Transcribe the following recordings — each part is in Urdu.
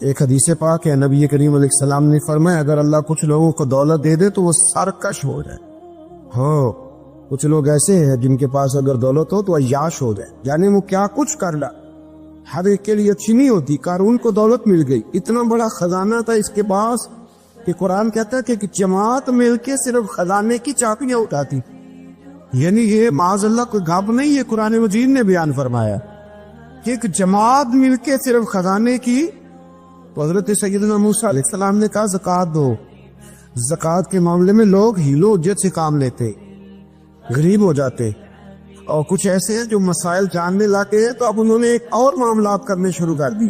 ایک حدیث پاک ہے، نبی کریم علیہ السلام نے فرمایا اگر اللہ کچھ لوگوں کو دولت دے دے تو وہ سرکش ہو جائے. ہاں کچھ لوگ ایسے ہیں جن کے پاس اگر دولت ہو تو عیاش ہو جائے، یعنی وہ کیا کچھ کر لا، ہر ایک کے لیے اچھی نہیں ہوتی. قارون کو دولت مل گئی، اتنا بڑا خزانہ تھا اس کے پاس کہ قرآن کہتا ہے کہ جماعت مل کے صرف خزانے کی چابیاں اٹھاتی. یعنی یہ معاذ اللہ کوئی گھپ نہیں، یہ قرآن مجید نے بیان فرمایا کہ ایک جماعت مل کے صرف خزانے کی. تو حضرت سیدنا موسیٰ علیہ السلام نے کہا زکوٰۃ دو. زکوٰۃ کے معاملے میں لوگ ہیلو حجت سے کام لیتے، غریب ہو جاتے، اور کچھ ایسے ہیں جو مسائل جاننے لاتے ہیں تو اب انہوں نے ایک اور معاملات کرنے شروع کر دی.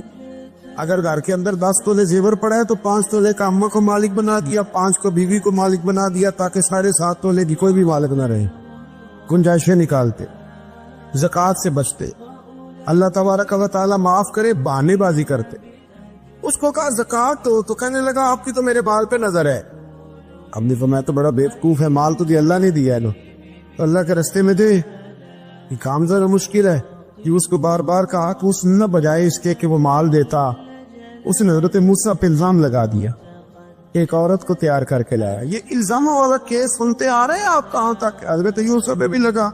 اگر گھر کے اندر 10 تولے زیور پڑا ہے تو 5 تولے کا اماں کو مالک بنا دیا، 5 کو بیوی کو مالک بنا دیا، تاکہ سارے 7 تولے کی کوئی بھی مالک نہ رہے. گنجائشیں نکالتے، زکوٰۃ سے بچتے. اللہ تبارک و تعالیٰ معاف کرے بہانے بازی کرتے. اس کو کہا زکوٰۃ تو کہنے لگا آپ کی تو میرے بال پہ نظر ہے. اب نے فرمایا تو بڑا بیوقوف ہے، مال تو اللہ نے دیا ہے نا، تو اللہ کے رستے میں دے. یہ کام ذرا مشکل ہے کہ اس کو بار بار کہا کہ اس نہ بجائے اس کے کہ وہ مال دیتا. اس نے حضرت موسیٰ پہ الزام لگا دیا، ایک عورت کو تیار کر کے لایا. یہ الزاموں والا کیس سنتے آ رہے ہیں آپ کہاں تک؟ حضرت یوسف پہ بھی لگا،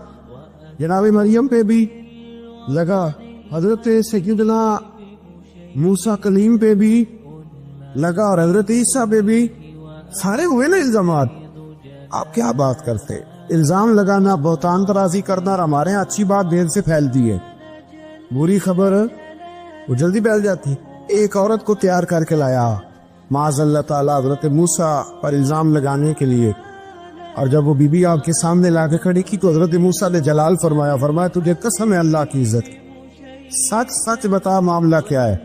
جناب مریم پہ بھی لگا، حضرت سیدنا موسیٰ کلیم پہ بھی لگا، اور حضرت عیسیٰ پہ بھی. سارے ہوئے نا الزامات. آپ کیا بات کرتے؟ الزام لگانا، بہتان ترازی کرنا، اور ہمارے یہاں اچھی بات دیر سے پھیلتی ہے، بری خبر وہ جلدی پھیل جاتی. ایک عورت کو تیار کر کے لایا معاذ اللہ تعالیٰ حضرت موسیٰ پر الزام لگانے کے لیے. اور جب وہ بی بی آپ کے سامنے لا کے کھڑی کی تو حضرت موسیٰ نے جلال فرمایا تجھے قسم ہے اللہ کی عزت کی، سچ سچ بتا معاملہ کیا ہے.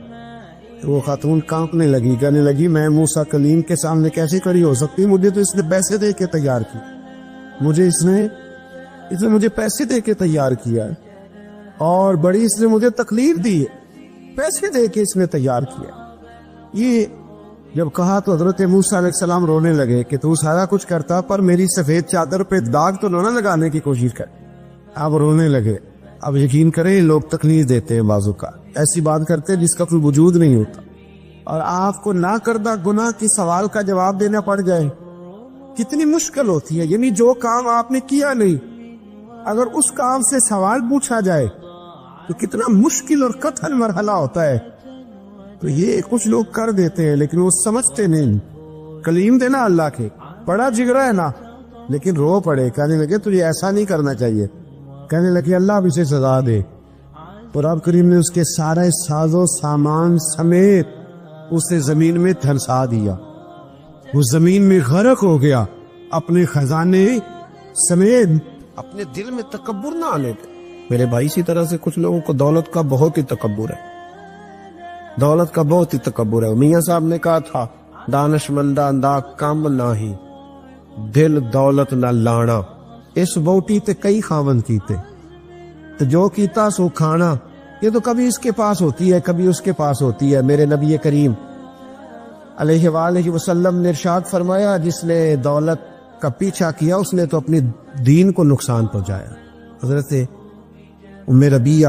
تو وہ خاتون کانپنے لگی، کہنے لگی میں موسیٰ کلیم کے سامنے کیسے کھڑی ہو سکتی؟ مجھے تو اس نے پیسے دے کے تیار کی، اس نے مجھے پیسے دے کے تیار کیا ہے، اور بڑی اس نے مجھے تکلیف دی ہے، پیسے دے کے اس نے تیار کیا. یہ جب کہا تو حضرت موسیٰ علیہ السلام رونے لگے کہ تو سارا کچھ کرتا پر میری سفید چادر پہ داغ تو نہ لگانے کی کوشش کر. اب رونے لگے. اب یقین کریں لوگ تکلیف دیتے ہیں، بازو کا ایسی بات کرتے ہیں جس کا کوئی وجود نہیں ہوتا، اور آپ کو نہ کردہ گناہ کی سوال کا جواب دینا پڑ جائے کتنی مشکل ہوتی ہے. یعنی جو کام آپ نے کیا نہیں، اگر اس کام سے سوال پوچھا جائے تو کتنا مشکل اور کٹھن مرحلہ ہوتا ہے. تو یہ کچھ لوگ کر دیتے ہیں لیکن وہ سمجھتے نہیں. کلیم تھے نا اللہ کے، بڑا جگرا ہے نا، لیکن رو پڑے، کہنے لگے تجھے ایسا نہیں کرنا چاہیے. کہنے لگے اللہ اب اسے سزا دے. اور رب کریم نے اس کے سارے ساز و سامان سمیت اسے زمین میں دھنسا دیا. وہ زمین میں غرق ہو گیا اپنے خزانے سمیت. اپنے دل میں تکبر نہ آنے دے میرے بھائی. اسی طرح سے کچھ لوگوں کو دولت کا بہت ہی تکبر ہے، دولت کا بہت ہی تکبر ہے. میاں صاحب نے کہا تھا دانش مندہ دا کم ناہی دل دولت نہ لانا، اس بوٹی تے کئی خاون کیتے تو جو کیتا سو کھانا. یہ تو کبھی اس کے پاس ہوتی ہے کبھی اس کے پاس ہوتی ہے. میرے نبی کریم علیہ وآلہ وسلم نے ارشاد فرمایا جس نے دولت کا پیچھا کیا اس نے تو اپنی دین کو نقصان پہنچایا. حضرت ام ربیہ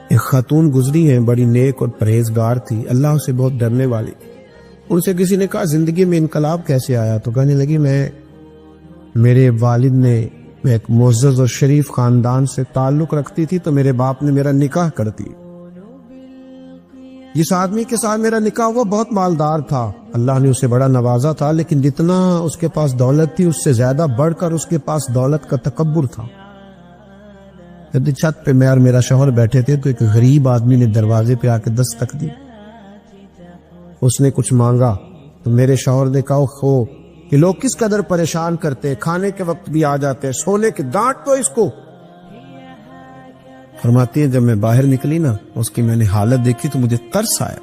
ایک خاتون گزری ہیں، بڑی نیک اور پرہیزگار تھی، اللہ سے بہت ڈرنے والی. ان سے کسی نے کہا زندگی میں انقلاب کیسے آیا؟ تو کہنے لگی میرے والد نے، میں ایک معزز اور شریف خاندان سے تعلق رکھتی تھی تو میرے باپ نے میرا نکاح کر دی. جس آدمی کے ساتھ میرا نکاح ہوا بہت مالدار تھا، اللہ نے اسے بڑا نوازا تھا، لیکن جتنا اس کے پاس دولت تھی اس سے زیادہ بڑھ کر اس کے پاس دولت کا تکبر تھا. چھت پہ میں اور میرا شوہر بیٹھے تھے تو ایک غریب آدمی نے دروازے پہ آ کے دستک دی. اس نے کچھ مانگا تو میرے شوہر نے کہا خو کہ لوگ کس قدر پریشان کرتے، کھانے کے وقت بھی آ جاتے، سونے کے ڈانٹ تو اس کو. فرماتی ہے جب میں باہر نکلی نا اس کی میں نے حالت دیکھی تو مجھے ترس آیا.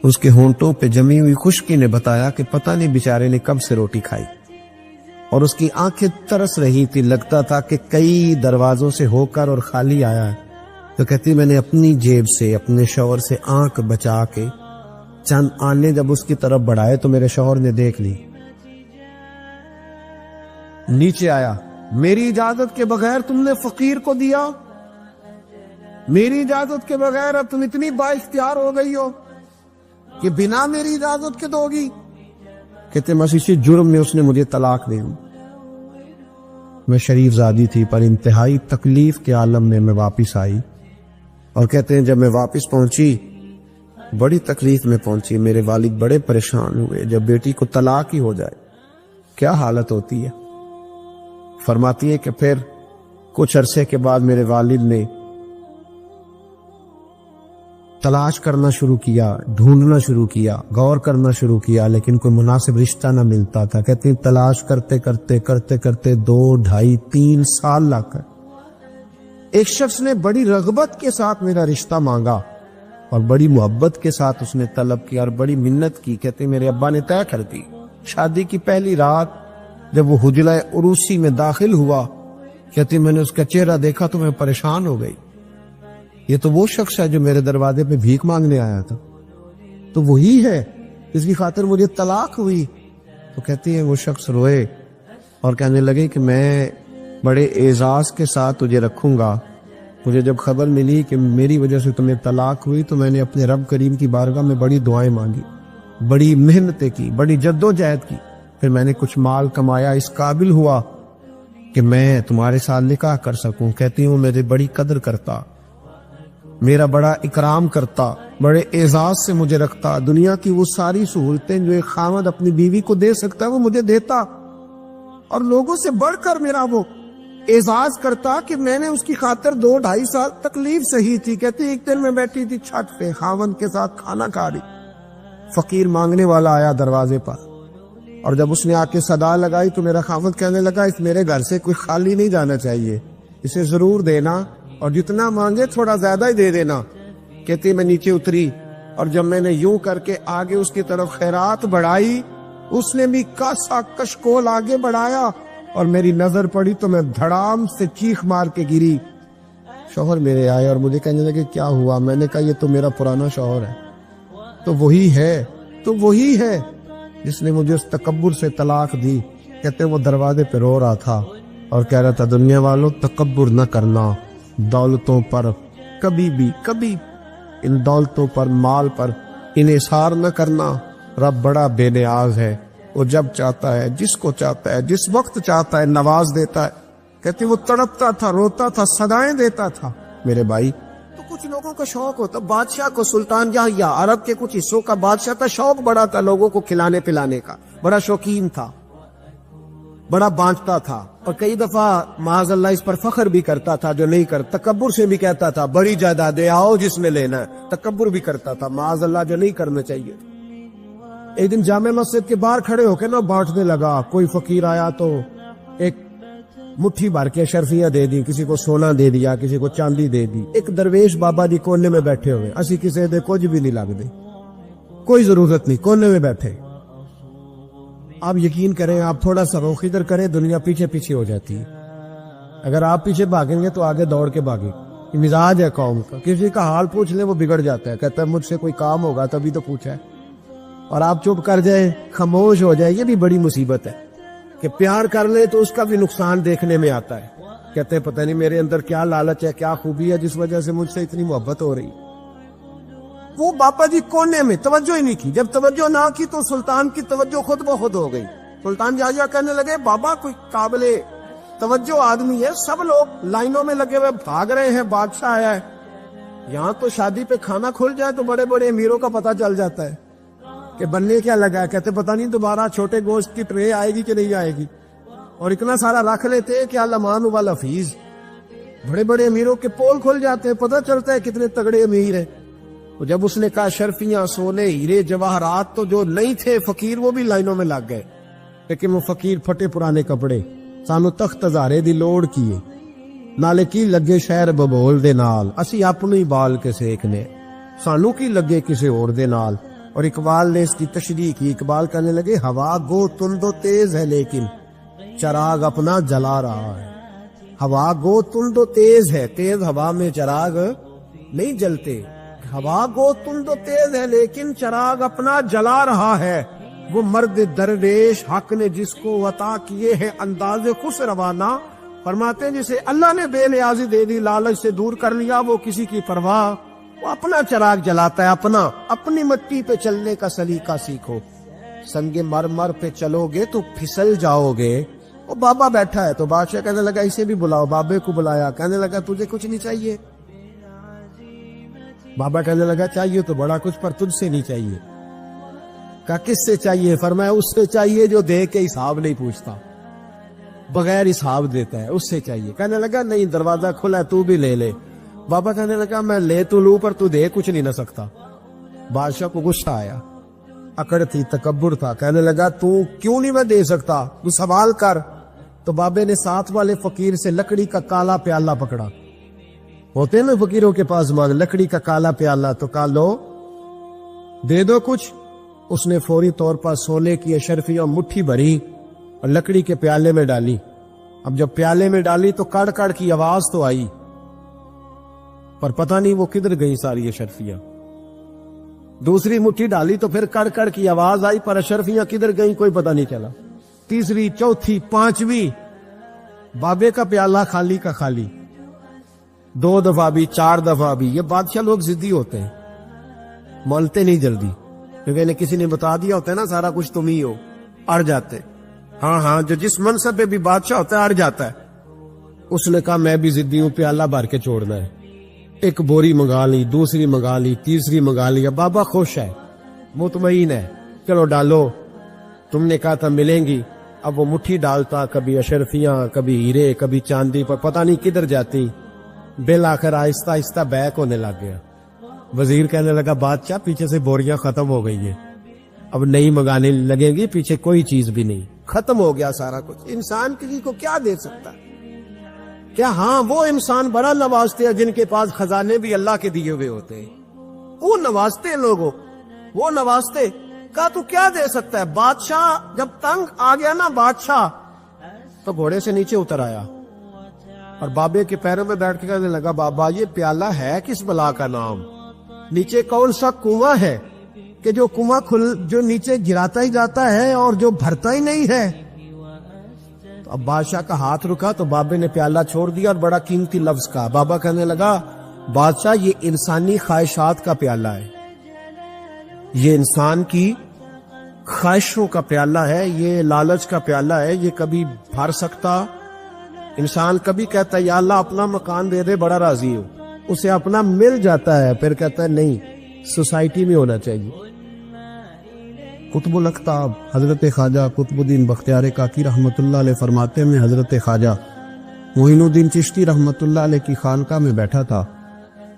اس کے ہونٹوں پہ جمی ہوئی خشکی نے بتایا کہ پتہ نہیں بیچارے نے کب سے روٹی کھائی، اور اس کی آنکھیں ترس رہی تھی، لگتا تھا کہ کئی دروازوں سے ہو کر اور خالی آیا ہے. تو کہتی میں نے اپنی جیب سے اپنے شوہر سے آنکھ بچا کے چند آنے جب اس کی طرف بڑھائے تو میرے شوہر نے دیکھ لی. نیچے آیا، میری اجازت کے بغیر تم نے فقیر کو دیا، میری اجازت کے بغیر اب تم اتنی با اختیار ہو گئی ہو. کہ بنا میری اجازت کے دو گی؟ کہتے بس اسی جرم میں اس نے مجھے طلاق دے دی۔ میں شریف زادی تھی، پر انتہائی تکلیف کے عالم میں واپس آئی، اور کہتے ہیں جب میں واپس پہنچی بڑی تکلیف میں پہنچی، میرے والد بڑے پریشان ہوئے۔ جب بیٹی کو طلاق ہی ہو جائے کیا حالت ہوتی ہے؟ فرماتی ہے کہ پھر کچھ عرصے کے بعد میرے والد نے تلاش کرنا شروع کیا، ڈھونڈنا شروع کیا، غور کرنا شروع کیا، لیکن کوئی مناسب رشتہ نہ ملتا تھا۔ کہتے ہیں تلاش کرتے کرتے کرتے کرتے 2، 2.5، 3 سال لگ کر ایک شخص نے بڑی رغبت کے ساتھ میرا رشتہ مانگا، اور بڑی محبت کے ساتھ اس نے طلب کیا اور بڑی منت کی۔ کہتے ہیں میرے ابا نے طے کر دی۔ شادی کی پہلی رات جب وہ حجرہ عروسی میں داخل ہوا، کہتے ہیں میں نے اس کا چہرہ دیکھا تو میں پریشان ہو گئی۔ یہ تو وہ شخص ہے جو میرے دروازے پہ بھیک مانگنے آیا تھا، تو وہی ہے جس کی خاطر مجھے طلاق ہوئی۔ تو کہتی ہے وہ شخص روئے اور کہنے لگے کہ میں بڑے اعزاز کے ساتھ تجھے رکھوں گا۔ مجھے جب خبر ملی کہ میری وجہ سے تمہیں طلاق ہوئی تو میں نے اپنے رب کریم کی بارگاہ میں بڑی دعائیں مانگی، بڑی محنتیں کی، بڑی جد و جہد کی، پھر میں نے کچھ مال کمایا، اس قابل ہوا کہ میں تمہارے ساتھ نکاح کر سکوں۔ کہتی ہوں میرے بڑی قدر کرتا، میرا بڑا اکرام کرتا، بڑے اعزاز سے مجھے رکھتا، دنیا کی وہ ساری سہولتیں جو ایک خاوند اپنی بیوی کو دے سکتا ہے وہ مجھے دیتا، اور لوگوں سے بڑھ کر میرا وہ اعزاز کرتا کہ میں نے اس کی خاطر 2، 2.5 سال تکلیف سہی تھی۔ کہتی ایک دن میں بیٹھی تھی چھت پہ خاوند کے ساتھ کھانا کھا رہی، فقیر مانگنے والا آیا دروازے پر، اور جب اس نے آ کے صدا لگائی تو میرا خاوند کہنے لگا اس میرے گھر سے کوئی خالی نہیں جانا چاہیے، اسے ضرور دینا، اور جتنا مانگے تھوڑا زیادہ ہی دے دینا۔ کہتی میں نیچے اتری، اور جب میں نے یوں کر کے آگے اس کی طرف خیرات بڑھائی، اس نے بھی کاسا کشکول آگے بڑھایا، اور میری نظر پڑی تو میں دھڑام سے چیخ مار کے گری۔ شوہر میرے آئے اور مجھے کہنے لگے کیا ہوا؟ میں نے کہا یہ تو میرا پرانا شوہر ہے، تو وہی ہے جس نے مجھے اس تکبر سے طلاق دی۔ کہتے وہ دروازے پہ رو رہا تھا اور کہہ رہا تھا دنیا والوں تکبر نہ کرنا، دولتوں پر کبھی ان دولتوں پر، مال پر انحصار نہ کرنا۔ رب بڑا بے نیاز ہے، وہ جب چاہتا ہے، جس کو چاہتا ہے، جس وقت چاہتا ہے نواز دیتا ہے۔ کہتے وہ تڑپتا تھا، روتا تھا، صدائیں دیتا تھا۔ میرے بھائی تو کچھ لوگوں کا شوق ہوتا، بادشاہ کو، سلطان یا عرب کے کچھ حصوں کا بادشاہ تھا، شوق بڑا تھا لوگوں کو کھلانے پلانے کا، بڑا شوقین تھا، بڑا بانٹتا تھا، اور کئی دفعہ معاذ اللہ اس پر فخر بھی کرتا تھا جو نہیں کرتا، تکبر سے بھی کہتا تھا بڑی جائیدادیں آؤ جس نے لینا ہے، تکبر بھی کرتا تھا معاذ اللہ جو نہیں کرنا چاہیے۔ ایک دن جامع مسجد کے باہر کھڑے ہو کے نا بانٹنے لگا، کوئی فقیر آیا تو ایک مٹھی بھر کے شرفیاں دے دی، کسی کو سونا دے دیا، کسی کو چاندی دے دی۔ ایک درویش بابا جی کونے میں بیٹھے ہوئے، اسی کسی دے کچھ بھی نہیں لگ دے، کوئی ضرورت نہیں، کونے میں بیٹھے۔ آپ یقین کریں، آپ تھوڑا سا رخ ادھر کریں، دنیا پیچھے پیچھے ہو جاتی ہے۔ اگر آپ پیچھے بھاگیں گے تو آگے دوڑ کے بھاگیں۔ یہ مزاج ہے قوم کا، کسی کا حال پوچھ لیں وہ بگڑ جاتا ہے، کہتا ہے مجھ سے کوئی کام ہوگا تبھی تو پوچھا ہے، اور آپ چپ کر جائیں، خاموش ہو جائے، یہ بھی بڑی مصیبت ہے کہ پیار کر لے تو اس کا بھی نقصان دیکھنے میں آتا ہے۔ کہتے ہیں پتہ نہیں میرے اندر کیا لالچ ہے، کیا خوبی ہے جس وجہ سے مجھ سے اتنی محبت ہو رہی۔ وہ باپا جی کونے میں توجہ ہی نہیں کی، جب توجہ نہ کی تو سلطان کی توجہ خود بخود ہو گئی۔ سلطان جاجا کہنے لگے بابا کوئی قابل توجہ آدمی ہے، سب لوگ لائنوں میں لگے ہوئے بھاگ رہے ہیں، بادشاہ آیا ہے، یہاں تو شادی پہ کھانا کھل جائے تو بڑے بڑے امیروں کا پتہ چل جاتا ہے کہ بننے کیا لگا ہے۔ کہتے پتہ نہیں دوبارہ چھوٹے گوشت کی ٹرے آئے گی کہ نہیں آئے گی، اور اتنا سارا رکھ لیتے کہ لمان والا فیس، بڑے بڑے امیروں کے پول کھل جاتے ہیں، پتہ چلتا ہے کتنے تگڑے امیر ہیں۔ تو جب اس نے کہا شرفیاں، سونے، ہیرے، جواہرات تو جو نہیں تھے فقیر وہ بھی لائنوں میں لگ گئے، لیکن وہ فقیر پھٹے پرانے کپڑے، سانو تخت ہزارے دی لوڑ کیے، نالے کی لگے شہر ببول دے نال، اسی اپنی بال کے سیکنے، سانو کی لگے کسی اور دے نال۔ اور اقبال نے اس کی تشریح کی، اقبال کہنے لگے ہوا گو تند و تیز ہے لیکن چراغ اپنا جلا رہا ہے۔ ہوا گو تند و تیز ہے، تیز ہوا میں چراغ نہیں جلتے، ہوا گو تند و تیز ہے لیکن چراغ اپنا جلا رہا ہے۔ وہ مرد درویش حق نے جس کو عطا کیے ہیں انداز خوش روانہ، فرماتے ہیں جسے اللہ نے بے نیازی دے دی، لالچ سے دور کر لیا، وہ کسی کی پرواہ وہ اپنا چراغ جلاتا ہے، اپنی مٹی پہ چلنے کا سلیقہ سیکھو. سنگ مرمر پہ چلو گے تو پھسل جاؤ گے. وہ بابا بیٹھا ہے تو بادشاہ کہنے لگا اسے بھی بلاؤ. بابے کو بلایا، کہنے لگا تجھے کچھ نہیں چاہیے؟ بابا کہنے لگا چاہیے تو بڑا کچھ، پر تجھ سے نہیں چاہیے. کہا کس سے چاہیے؟ فرمایا اس سے چاہیے جو دے کے حساب نہیں پوچھتا، بغیر حساب دیتا ہے، اس سے چاہیے. کہنے لگا نہیں، دروازہ کھلا ہے، تو بھی لے لے. بابا کہنے لگا میں لے تو لوں پر تو دے کچھ نہیں نہ سکتا. بادشاہ کو غصہ آیا، اکڑ تھی، تکبر تھا. کہنے لگا تو کیوں نہیں میں دے سکتا، تو سوال کر. تو بابے نے ساتھ والے فقیر سے لکڑی کا کالا پیالہ پکڑا. ہوتے نا فقیروں کے پاس لکڑی کا کالا پیالہ، تو کہا لو دے دو کچھ. اس نے فوری طور پر سونے کی اشرفیاں مٹھی بھری اور لکڑی کے پیالے میں ڈالی. اب جب پیالے میں ڈالی تو کڑ کڑ کی آواز تو آئی، پر پتہ نہیں وہ کدھر گئی ساری اشرفیاں. دوسری مٹھی ڈالی تو پھر کڑ کڑ کی آواز آئی، پر اشرفیاں کدھر گئیں کوئی پتہ نہیں چلا. تیسری، چوتھی، پانچویں، بابے کا پیالہ خالی کا خالی. 2 دفعہ بھی، 4 دفعہ بھی. یہ بادشاہ لوگ ضدی ہوتے ہیں، مولتے نہیں جلدی، کیونکہ انہیں کسی نے بتا دیا ہوتا ہے نا سارا کچھ تم ہی ہو، اڑ جاتے. ہاں جو جس منصب پہ بھی بادشاہ ہوتا ہے اڑ جاتا ہے. اس نے کہا میں بھی ضدی ہوں، پیالہ بھر کے چھوڑنا ہے. ایک بوری منگا لی، دوسری منگا لی، تیسری منگا لی. بابا خوش ہے، مطمئن ہے، چلو ڈالو، تم نے کہا تھا ملیں گی. اب وہ مٹھی ڈالتا، کبھی اشرفیاں، کبھی ہیرے، کبھی چاندی، پر پتہ نہیں کدھر جاتی. بالآخر آہستہ آہستہ بیک ہونے لگ گیا. وزیر کہنے لگا بادشاہ پیچھے سے بوریاں ختم ہو گئی ہیں، اب نئی منگانے لگیں گی، پیچھے کوئی چیز بھی نہیں، ختم ہو گیا سارا کچھ. انسان کسی کو کیا دے سکتا ہے؟ کیا ہاں وہ انسان بڑا نوازتے ہیں جن کے پاس خزانے بھی اللہ کے دیے ہوئے ہوتے ہیں، وہ نوازتے ہیں لوگوں، وہ نوازتے. کہا تو کیا دے سکتا ہے؟ بادشاہ جب تنگ آ گیا نا بادشاہ، تو گھوڑے سے نیچے اتر آیا اور بابے کے پیروں میں بیٹھ کے کہنے لگا بابا یہ پیالہ ہے کس بلا کا نام؟ نیچے کون سا کنواں ہے کہ جو کنواں جو نیچے گراتا ہی جاتا ہے اور جو بھرتا ہی نہیں ہے؟ تو اب بادشاہ کا ہاتھ رکا تو بابے نے پیالہ چھوڑ دیا اور بڑا قیمتی لفظ کہا. بابا کہنے لگا بادشاہ یہ انسانی خواہشات کا پیالہ ہے، یہ انسان کی خواہشوں کا پیالہ ہے، یہ لالچ کا پیالہ ہے، یہ کبھی بھر سکتا. انسان کبھی کہتا ہے یا اللہ اپنا مکان دے دے، بڑا راضی ہو، اسے اپنا مل جاتا ہے، پھر کہتا ہے نہیں سوسائٹی میں ہونا چاہیے. قطب الاقطاب حضرت خواجہ قطب الدین بختیار کاکی رحمت اللہ علیہ فرماتے ہیں حضرت خواجہ معین الدین چشتی رحمت اللہ علیہ کی خانقاہ میں بیٹھا تھا.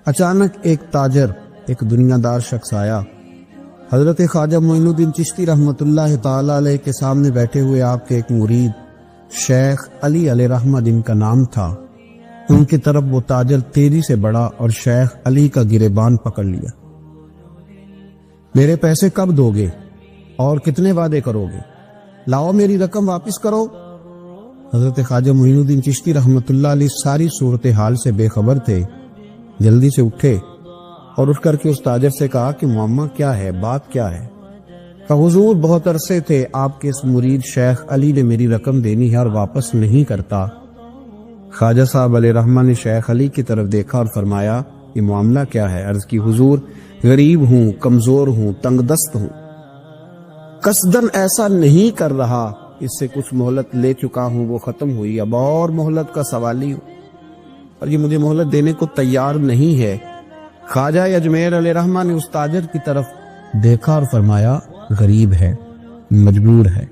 اچانک ایک تاجر، ایک دنیا دار شخص آیا. حضرت خواجہ معین الدین چشتی رحمت اللہ تعالی علیہ کے سامنے بیٹھے ہوئے آپ کے ایک مرید شیخ علی علیہ رحمہ جن کا نام تھا، ان کی طرف وہ تاجر تیزی سے بڑھا اور شیخ علی کا گریبان پکڑ لیا. میرے پیسے کب دو گے اور کتنے وعدے کرو گے؟ لاؤ میری رقم واپس کرو. حضرت خواجہ معین الدین چشتی رحمت اللہ علیہ ساری صورتحال سے بے خبر تھے. جلدی سے اٹھے اور اٹھ کر کے اس تاجر سے کہا کہ معاملہ کیا ہے، بات کیا ہے؟ کہ حضور بہت عرصے تھے آپ کے اس مرید شیخ علی نے میری رقم دینی ہے اور واپس نہیں کرتا. خواجہ صاحب علیہ رحمہ نے شیخ علی کی طرف دیکھا اور فرمایا یہ معاملہ کیا ہے؟ عرض کی حضور غریب ہوں، کمزور ہوں، تنگ دست ہوں، قصدن ایسا نہیں کر رہا، اس سے کچھ مہلت لے چکا ہوں، وہ ختم ہوئی، اب اور مہلت کا سوالی ہوں اور یہ مجھے مہلت دینے کو تیار نہیں ہے. خواجہ اجمیر علیہ رحمہ نے اس تاجر کی طرف دیکھا اور فرمایا غریب ہے، مجبور ہے،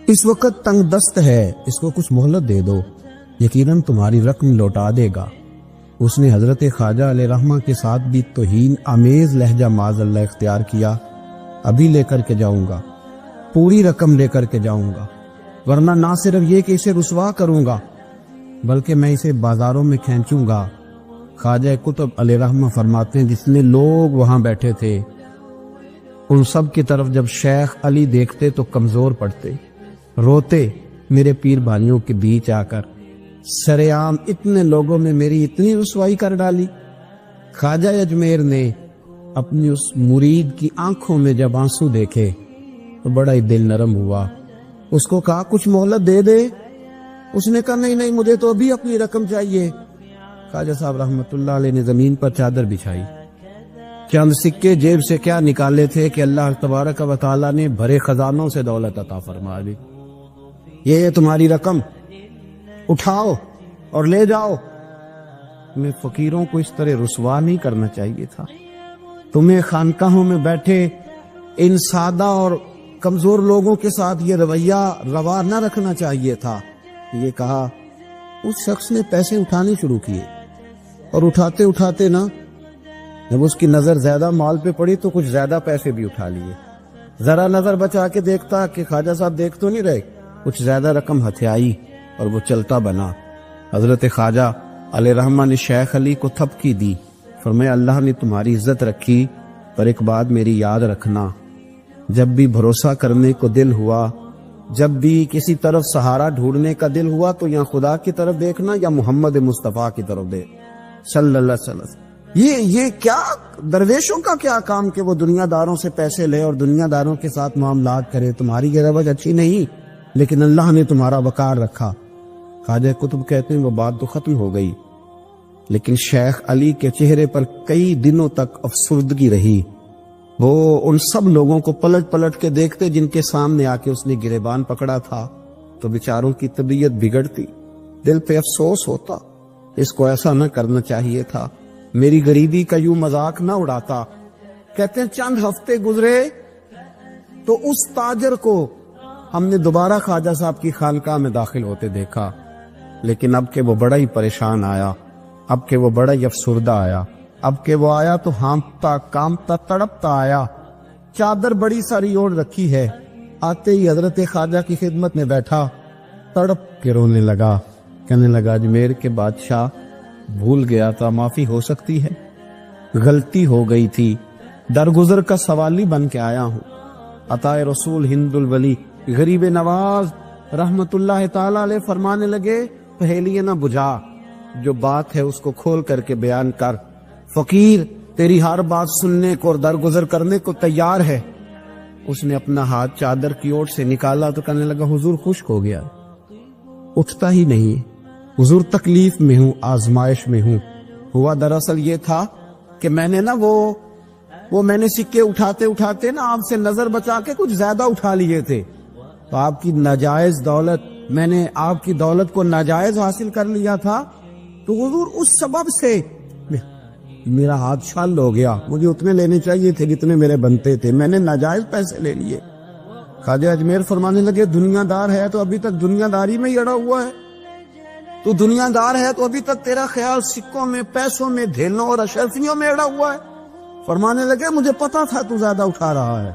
اس وقت تنگ دست ہے، اس کو کچھ مہلت دے دو، یقیناً تمہاری رقم لوٹا دے گا. اس نے حضرت خواجہ علیہ رحمہ کے ساتھ بھی توہین آمیز لہجہ معاذ اللہ اختیار کیا. ابھی لے کر کے جاؤں گا، پوری رقم لے کر کے جاؤں گا، ورنہ نہ صرف یہ کہ اسے رسوا کروں گا بلکہ میں اسے بازاروں میں کھینچوں گا. خواجہ قطب علیہ رحمہ فرماتے ہیں جتنے لوگ وہاں بیٹھے تھے ان سب کی طرف جب شیخ علی دیکھتے تو کمزور پڑتے، روتے. میرے پیر بھائیوں کے بیچ آ کر سرعام اتنے لوگوں میں میری اتنی رسوائی کر ڈالی. خواجہ اجمیر نے اپنی اس مرید کی آنکھوں میں جب آنسو دیکھے تو بڑا ہی دل نرم ہوا. اس کو کہا کچھ مہلت دے دے. اس نے کہا نہیں مجھے تو ابھی اپنی رقم چاہیے. خواجہ صاحب رحمت اللہ علیہ نے زمین پر چادر بچھائی چند سکے جیب سے کیا نکالے تھے کہ اللہ تبارک و تعالیٰ نے بھرے خزانوں سے دولت عطا فرما دی. یہ تمہاری رقم اٹھاؤ اور لے جاؤ. تمہیں فقیروں کو اس طرح رسوا نہیں کرنا چاہیے تھا. تمہیں خانقاہوں میں بیٹھے ان سادہ اور کمزور لوگوں کے ساتھ یہ رویہ روا نہ رکھنا چاہیے تھا. یہ کہا. اس شخص نے پیسے اٹھانے شروع کیے اور اٹھاتے اٹھاتے نا جب اس کی نظر زیادہ مال پہ پڑی تو کچھ زیادہ پیسے بھی اٹھا لیے. ذرا نظر بچا کے دیکھتا کہ خواجہ صاحب دیکھ تو نہیں رہے, کچھ زیادہ رقم ہتھیائی اور وہ چلتا بنا. حضرت خواجہ علیہ رحمہ نے شیخ علی کو تھپکی دی. فرمایا اللہ نے تمہاری عزت رکھی, پر ایک بات میری یاد رکھنا, جب بھی بھروسہ کرنے کو دل ہوا, جب بھی کسی طرف سہارا ڈھونڈنے کا دل ہوا تو یا خدا کی طرف دیکھنا یا محمد مصطفیٰ کی طرف دیکھ صلی اللہ علیہ وسلم. یہ کیا درویشوں کا کیا کام کہ وہ دنیا داروں سے پیسے لے اور دنیا داروں کے ساتھ معاملات کرے. تمہاری یہ روش اچھی نہیں, لیکن اللہ نے تمہارا وقار رکھا. خواجہ قطب کہتے ہیں وہ بات تو ختم ہو گئی, لیکن شیخ علی کے چہرے پر کئی دنوں تک افسردگی رہی. وہ ان سب لوگوں کو پلٹ پلٹ کے دیکھتے جن کے سامنے آ کے اس نے گریبان پکڑا تھا تو بیچاروں کی طبیعت بگڑتی, دل پہ افسوس ہوتا. اس کو ایسا نہ کرنا چاہیے تھا, میری غریبی کا یوں مذاق نہ اڑاتا. کہتے ہیں چند ہفتے گزرے تو اس تاجر کو ہم نے دوبارہ خواجہ صاحب کی خانقاہ میں داخل ہوتے دیکھا, لیکن اب کہ وہ بڑا ہی پریشان آیا, اب کہ وہ بڑا ہی افسردہ آیا. اب کہ وہ آیا تو ہانپتا کامتا تڑپتا آیا. چادر بڑی ساری اوڑھ رکھی ہے. آتے ہی حضرت خواجہ کی خدمت میں بیٹھا, تڑپ کے رونے لگا. کہنے لگا اجمیر کے بادشاہ, بھول گیا تھا, معافی ہو سکتی ہے, غلطی ہو گئی تھی, درگزر کا سوالی بن کے آیا ہوں. عطائے رسول ہند الولی غریب نواز رحمت اللہ تعالی علیہ فرمانے لگے, پہیلی نہ بجھا, جو بات ہے اس کو کھول کر کے بیان کر. فقیر تیری ہر بات سننے کو اور درگزر کرنے کو تیار ہے. اس نے اپنا ہاتھ چادر کی اوٹ سے نکالا تو کہنے لگا حضور خشک ہو گیا, اٹھتا ہی نہیں. حضور تکلیف میں ہوں, آزمائش میں ہوں. ہوا دراصل یہ تھا کہ میں نے نا وہ میں نے سکے اٹھاتے اٹھاتے نا آپ سے نظر بچا کے کچھ زیادہ اٹھا لیے تھے, تو آپ کی ناجائز دولت, میں نے آپ کی دولت کو ناجائز حاصل کر لیا تھا. تو حضور اس سبب سے میرا ہاتھ چھال ہو گیا, مجھے اتنے لینے چاہیے تھے جتنے میرے بنتے تھے, میں نے ناجائز پیسے لے لیے. خواجہ اجمیر فرمانے لگے دنیا دار ہے تو ابھی تک دنیا داری میں ہی اڑا ہوا ہے. تو دنیا دار ہے تو ابھی تک تیرا خیال سکوں میں, پیسوں میں, دھیلوں اور اشرفیوں میں اڑا ہوا ہے. فرمانے لگے مجھے پتا تھا تو زیادہ اٹھا رہا ہے,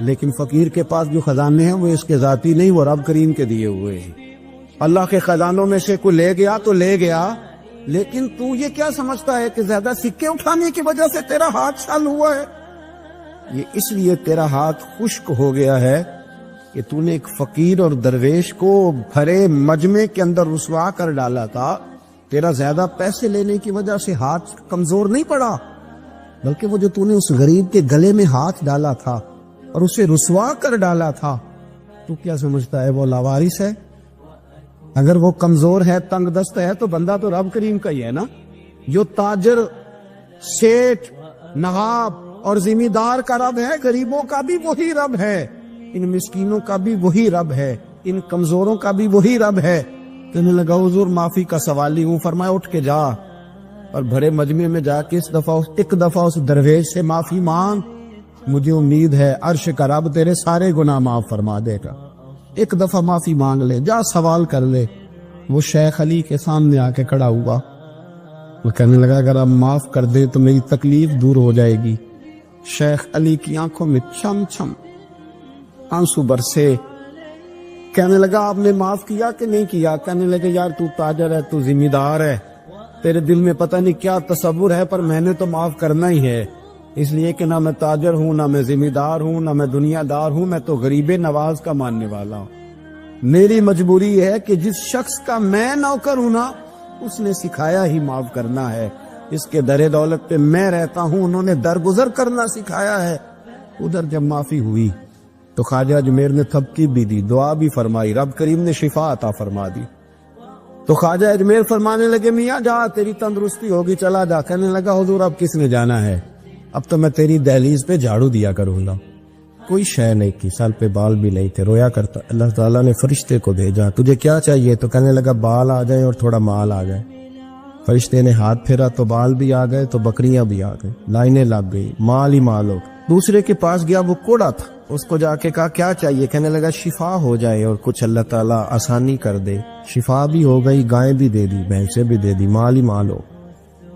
لیکن فقیر کے پاس جو خزانے ہیں وہ اس کے ذاتی نہیں, وہ رب کریم کے دیے ہوئے ہیں. اللہ کے خزانوں میں سے کوئی لے گیا تو لے گیا, لیکن تو یہ کیا سمجھتا ہے کہ زیادہ سکے اٹھانے کی وجہ سے تیرا ہاتھ چھال ہوا ہے؟ یہ اس لیے تیرا ہاتھ خشک ہو گیا ہے کہ تو نے ایک فقیر اور درویش کو بھرے مجمع کے اندر رسوا کر ڈالا تھا. تیرا زیادہ پیسے لینے کی وجہ سے ہاتھ کمزور نہیں پڑا, بلکہ وہ جو تو نے اس غریب کے گلے میں ہاتھ ڈالا تھا اور اسے رسوا کر ڈالا تھا, تو کیا سمجھتا ہے وہ لاوارث ہے؟ اگر وہ کمزور ہے, تنگ دست ہے, تو بندہ تو رب کریم کا ہی ہے نا. جو تاجر, سیٹھ, نواب اور ذمہ دار کا رب ہے, غریبوں کا بھی وہی رب ہے, ان مسکینوں کا بھی وہی رب ہے, ان کمزوروں کا بھی وہی رب ہے. کہنے لگا حضور معافی کا سوالی ہوں. فرمایا اٹھ کے جا اور بھرے مجمع میں جا کے ایک دفعہ اس درویش سے معافی مانگ, مجھے امید ہے عرش کا رب تیرے سارے گناہ معاف فرما دے گا. ایک دفعہ معافی مانگ لے, جا سوال کر لے. وہ شیخ علی کے سامنے آ کے کھڑا ہوا, وہ کہنے لگا اگر آپ معاف کر دے تو میری تکلیف دور ہو جائے گی. شیخ علی کی آنکھوں میں چھم چھم آنسو برسے. کہنے لگا آپ نے معاف کیا کہ نہیں کیا؟ کہنے لگے یار تو تاجر ہے, تو ذمہ دار ہے, تیرے دل میں پتہ نہیں کیا تصور ہے, پر میں نے تو معاف کرنا ہی ہے, اس لیے کہ نہ میں تاجر ہوں, نہ میں ذمہ دار ہوں, نہ میں دنیا دار ہوں, میں تو غریب نواز کا ماننے والا ہوں. میری مجبوری ہے کہ جس شخص کا میں نوکر ہوں نا, اس نے سکھایا ہی معاف کرنا ہے. اس کے در دولت پہ میں رہتا ہوں, انہوں نے درگزر کرنا سکھایا ہے. ادھر جب معافی ہوئی تو خواجہ اجمیر نے تھپکی بھی دی, دعا بھی فرمائی, رب کریم نے شفا عطا فرما دی. تو خواجہ اجمیر فرمانے لگے میاں جا, تیری تندرستی ہوگی, چلا جا. کہنے لگا حضور اب کس نے جانا ہے؟ اب تو میں تیری دہلیز پہ جھاڑو دیا کروں گا. کوئی شے نہیں کی, سر پہ بال بھی نہیں تھے, رویا کرتا. اللہ تعالیٰ نے فرشتے کو بھیجا, تجھے کیا چاہیے؟ تو کہنے لگا بال آ جائیں اور تھوڑا مال آ جائے. فرشتے نے ہاتھ پھیرا تو بال بھی آ گئے, تو بکریاں بھی آ گئی, لائنیں لگ گئی, مال ہی مال ہو. دوسرے کے پاس گیا, وہ کوڑا تھا, اس کو جا کے کہا کیا چاہیے؟ کہنے لگا شفا ہو جائے اور کچھ اللہ تعالیٰ آسانی کر دے. شفا بھی ہو گئی, گائیں بھی دے دی, بھینسیں بھی دے دی, مال ہی مال ہو.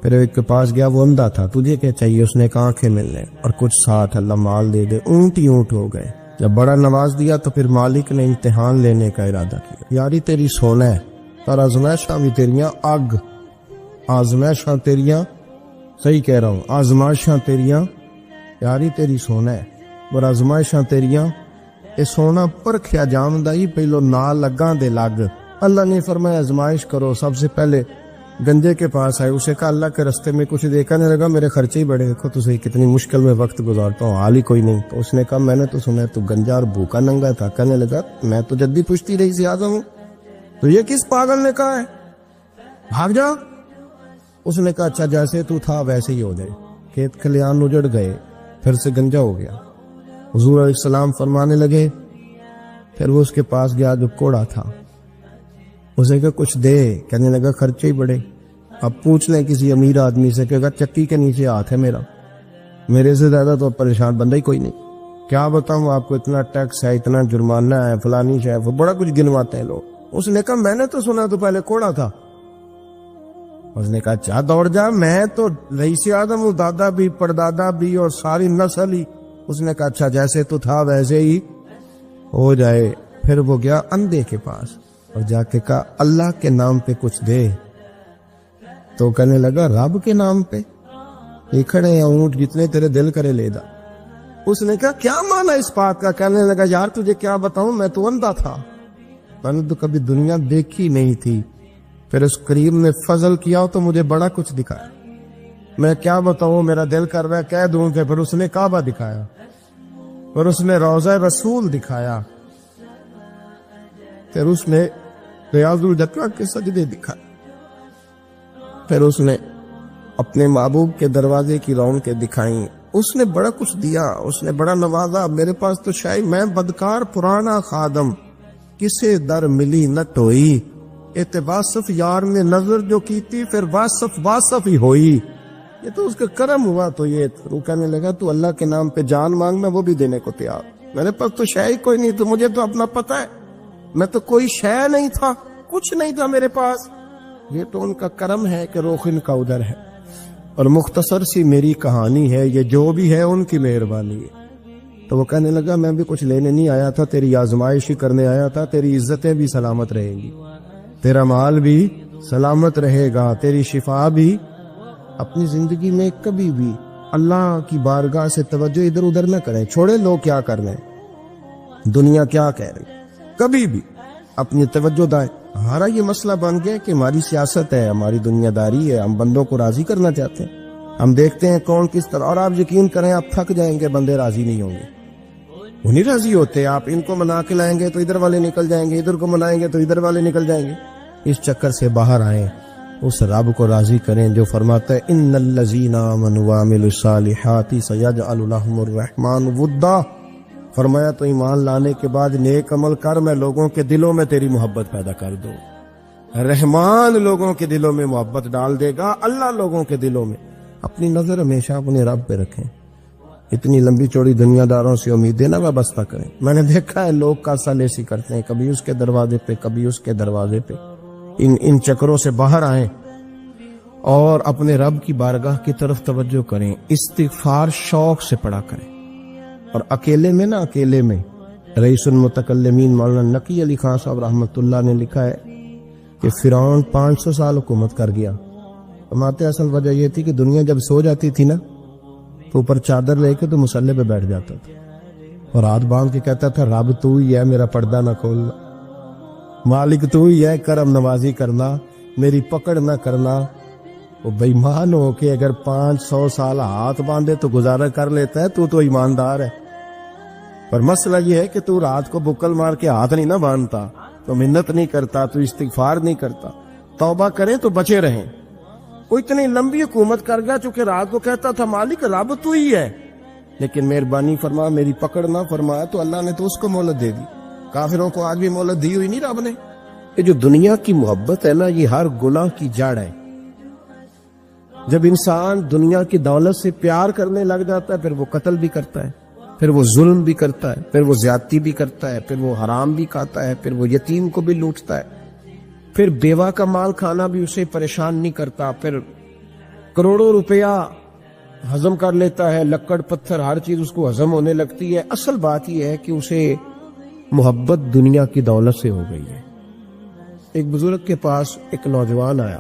پھر ایک کے پاس گیا, وہ اندھا تھا, تجھے کیا چاہیے؟ اس نے کہا آنکھیں ملنے اور کچھ ساتھ, اللہ مال دے دے. اونٹ ہی اونٹ ہو گئے. جب بڑا نواز دیا تو پھر مالک نے امتحان لینے کا ارادہ کیا. یاری تیری سونا ہے, پر آزمائشاں بھی تیریاں اگ, آزمائشاں تیریاں, صحیح کہہ رہا ہوں, آزمائشاں تیریاں, یاری تیری سونا ہے اور آزمائشاں تیریاں. اے سونا پرکھیا جامدہ ہی پہلو نال لگاں دے لگ. اللہ نے فرمایا آزمائش کرو. سب سے پہلے گنجے کے پاس آئے, اسے کہا اللہ کے رستے میں کچھ دیکھا نہیں لگا, میرے خرچے ہی بڑے, دیکھو تو صحیح کتنی مشکل میں وقت گزارتا ہوں, حال ہی کوئی نہیں. تو اس نے کہا میں نے تو سنا ہے تو گنجا اور بھوکا ننگا تھا. کہنے لگا میں تو جدی پوچھتی رہی سے اعظم ہوں, تو یہ کس پاگل نے کہا ہے بھاگ جا. اس نے کہا اچھا جیسے تو تھا ویسے ہی ہو جائے. کھیت کھلیان اجڑ گئے, پھر سے گنجا ہو گیا. حضور علیہ السلام فرمانے لگے, پھر وہ اس کے پاس گیا جو کوڑا تھا, اسے کہا کچھ دے. کہنے لگا خرچے ہی بڑے. اب پوچھ لیں کسی امیر آدمی سے, کہے گا چکی کے نیچے ہاتھ ہے میرا, میرے سے زیادہ تو پریشان بندہ ہی کوئی نہیں. کیا بتاؤں آپ کو, اتنا ٹیکس ہے, اتنا جرمانہ ہے, فلانی شے, وہ بڑا کچھ گنواتے ہیں لوگ. اس نے کہا میں نے تو سنا تو پہلے کوڑا تھا. اس نے کہا چاہ دوڑ جا, میں تو رئیس اعظم ہوں, دادا بھی پردادا بھی اور ساری نسل ہی. اس نے کہا اچھا جیسے تو تھا ویسے ہی ہو جائے. پھر وہ گیا اندھے کے پاس اور جا کے کہا اللہ کے نام پہ کچھ دے. تو کہنے لگا رب کے نام پہ؟ یہ کھڑے ہیں اونٹ جتنے تیرے دل کرے لے دا. اس نے کہا کیا مانا اس بات کا؟ کہنے لگا یار تجھے کیا بتاؤں, میں تو اندھا تھا, میں نے تو کبھی دنیا دیکھی نہیں تھی. پھر اس کریم نے فضل کیا تو مجھے بڑا کچھ دکھایا. میں کیا بتاؤں, میرا دل کر رہا ہے کہہ دوں کہ پھر اس نے کعبہ دکھایا, پھر اس نے روضہ رسول دکھایا, پھر اس نے ریاض الجنہ کے سجدے دکھائے, پھر اس نے اپنے محبوب کے دروازے کی رونقیں دکھائیں. اس نے بڑا کچھ دیا, اس نے بڑا نوازا. میرے پاس تو شاید میں بدکار پرانا خادم, کسے در ملی نہ ٹوئی, اتباسف یار نے نظر جو کی تھی پھر واسف ہی ہوئی. یہ تو اس کا کرم ہوا. تو یہ وہ کہنے لگا تو اللہ کے نام پہ جان مانگنا, وہ بھی دینے کو تیار. میرے پاس تو شے کوئی نہیں, تو مجھے تو اپنا پتہ ہے, میں تو کوئی شے نہیں تھا, کچھ نہیں تھا میرے پاس. یہ تو ان کا کرم ہے کہ رخ ان کا ادھر ہے. اور مختصر سی میری کہانی ہے, یہ جو بھی ہے ان کی مہربانی ہے. تو وہ کہنے لگا میں بھی کچھ لینے نہیں آیا تھا, تیری آزمائش ہی کرنے آیا تھا. تیری عزتیں بھی سلامت رہیں گی, تیرا مال بھی سلامت رہے گا, تیری شفا بھی. اپنی زندگی میں کبھی بھی اللہ کی بارگاہ سے توجہ ادھر ادھر نہ کریں, چھوڑے لوگ کیا کر رہے ہیں, دنیا کیا کہہ رہی, کبھی بھی اپنی توجہ دائیں. ہمارا یہ مسئلہ بن گیا کہ ہماری سیاست ہے, ہماری دنیا داری ہے, ہم بندوں کو راضی کرنا چاہتے ہیں. ہم دیکھتے ہیں کون کس طرح, اور آپ یقین کریں آپ تھک جائیں گے, بندے راضی نہیں ہوں گے, وہ نہیں راضی ہوتے. آپ ان کو منا کے لائیں گے تو ادھر والے نکل جائیں گے, ادھر کو منائیں گے تو ادھر والے نکل جائیں گے. اس چکر سے باہر آئیں, اس رب کو راضی کریں جو فرماتا ہے ان الذین آمنوا وعملوا الصالحات سیجعل لهم الرحمن ودا. فرمایا تو ایمان لانے کے بعد نیک عمل کر, میں لوگوں کے دلوں میں تیری محبت پیدا کر دوں. رحمان لوگوں کے دلوں میں محبت ڈال دے گا, اللہ لوگوں کے دلوں میں. اپنی نظر ہمیشہ اپنے رب پہ رکھیں. اتنی لمبی چوڑی دنیا داروں سے امیدیں نہ وابستہ کریں. میں نے دیکھا ہے لوگ کا سالیسی کرتے ہیں, کبھی اس کے دروازے پہ کبھی اس کے دروازے پہ. ان چکروں سے باہر آئیں اور اپنے رب کی بارگاہ کی طرف توجہ کریں. استغفار شوق سے پڑھا کریں. اور اکیلے میں نا, اکیلے میں رئیس المتکلمین مولانا نقی علی خان صاحب رحمۃ اللہ نے لکھا ہے کہ فرعون 500 سال حکومت کر گیا. فرماتے اصل وجہ یہ تھی کہ دنیا جب سو جاتی تھی نا تو اوپر چادر لے کے تو مصلے پہ بیٹھ جاتا تھا اور ہاتھ باندھ کے کہتا تھا رب تو ہی ہے, میرا پردہ نہ کھولنا, مالک تو ہی ہے, کرم نوازی کرنا, میری پکڑ نہ کرنا. وہ بےمان ہو کے اگر 500 سال ہاتھ باندھے تو گزارا کر لیتا ہے, تو ایماندار ہے. پر مسئلہ یہ ہے کہ تو رات کو بکل مار کے ہاتھ نہیں نہ باندھتا, تو منت نہیں کرتا, تو استغفار نہیں کرتا. توبہ کریں تو بچے رہیں. وہ اتنی لمبی حکومت کر گیا چونکہ رات کو کہتا تھا مالک رب تو ہی ہے، لیکن مہربانی فرما میری پکڑ نہ فرمایا تو اللہ نے تو اس کو مہلت دے دی۔ کافروں کو آج بھی مہلت دی ہوئی نہیں رب نے۔ یہ جو دنیا کی محبت ہے نا، یہ ہر گناہ کی جڑ ہے۔ جب انسان دنیا کی دولت سے پیار کرنے لگ جاتا ہے، پھر وہ قتل بھی کرتا ہے، پھر وہ ظلم بھی کرتا ہے، پھر وہ زیادتی بھی کرتا ہے، پھر وہ حرام بھی کھاتا ہے، پھر وہ یتیم کو بھی لوٹتا ہے، پھر بیوہ کا مال کھانا بھی اسے پریشان نہیں کرتا، پھر کروڑوں روپیہ ہضم کر لیتا ہے، لکڑ پتھر ہر چیز اس کو ہضم ہونے لگتی ہے۔ اصل بات یہ ہے کہ اسے محبت دنیا کی دولت سے ہو گئی ہے۔ ایک بزرگ کے پاس ایک نوجوان آیا،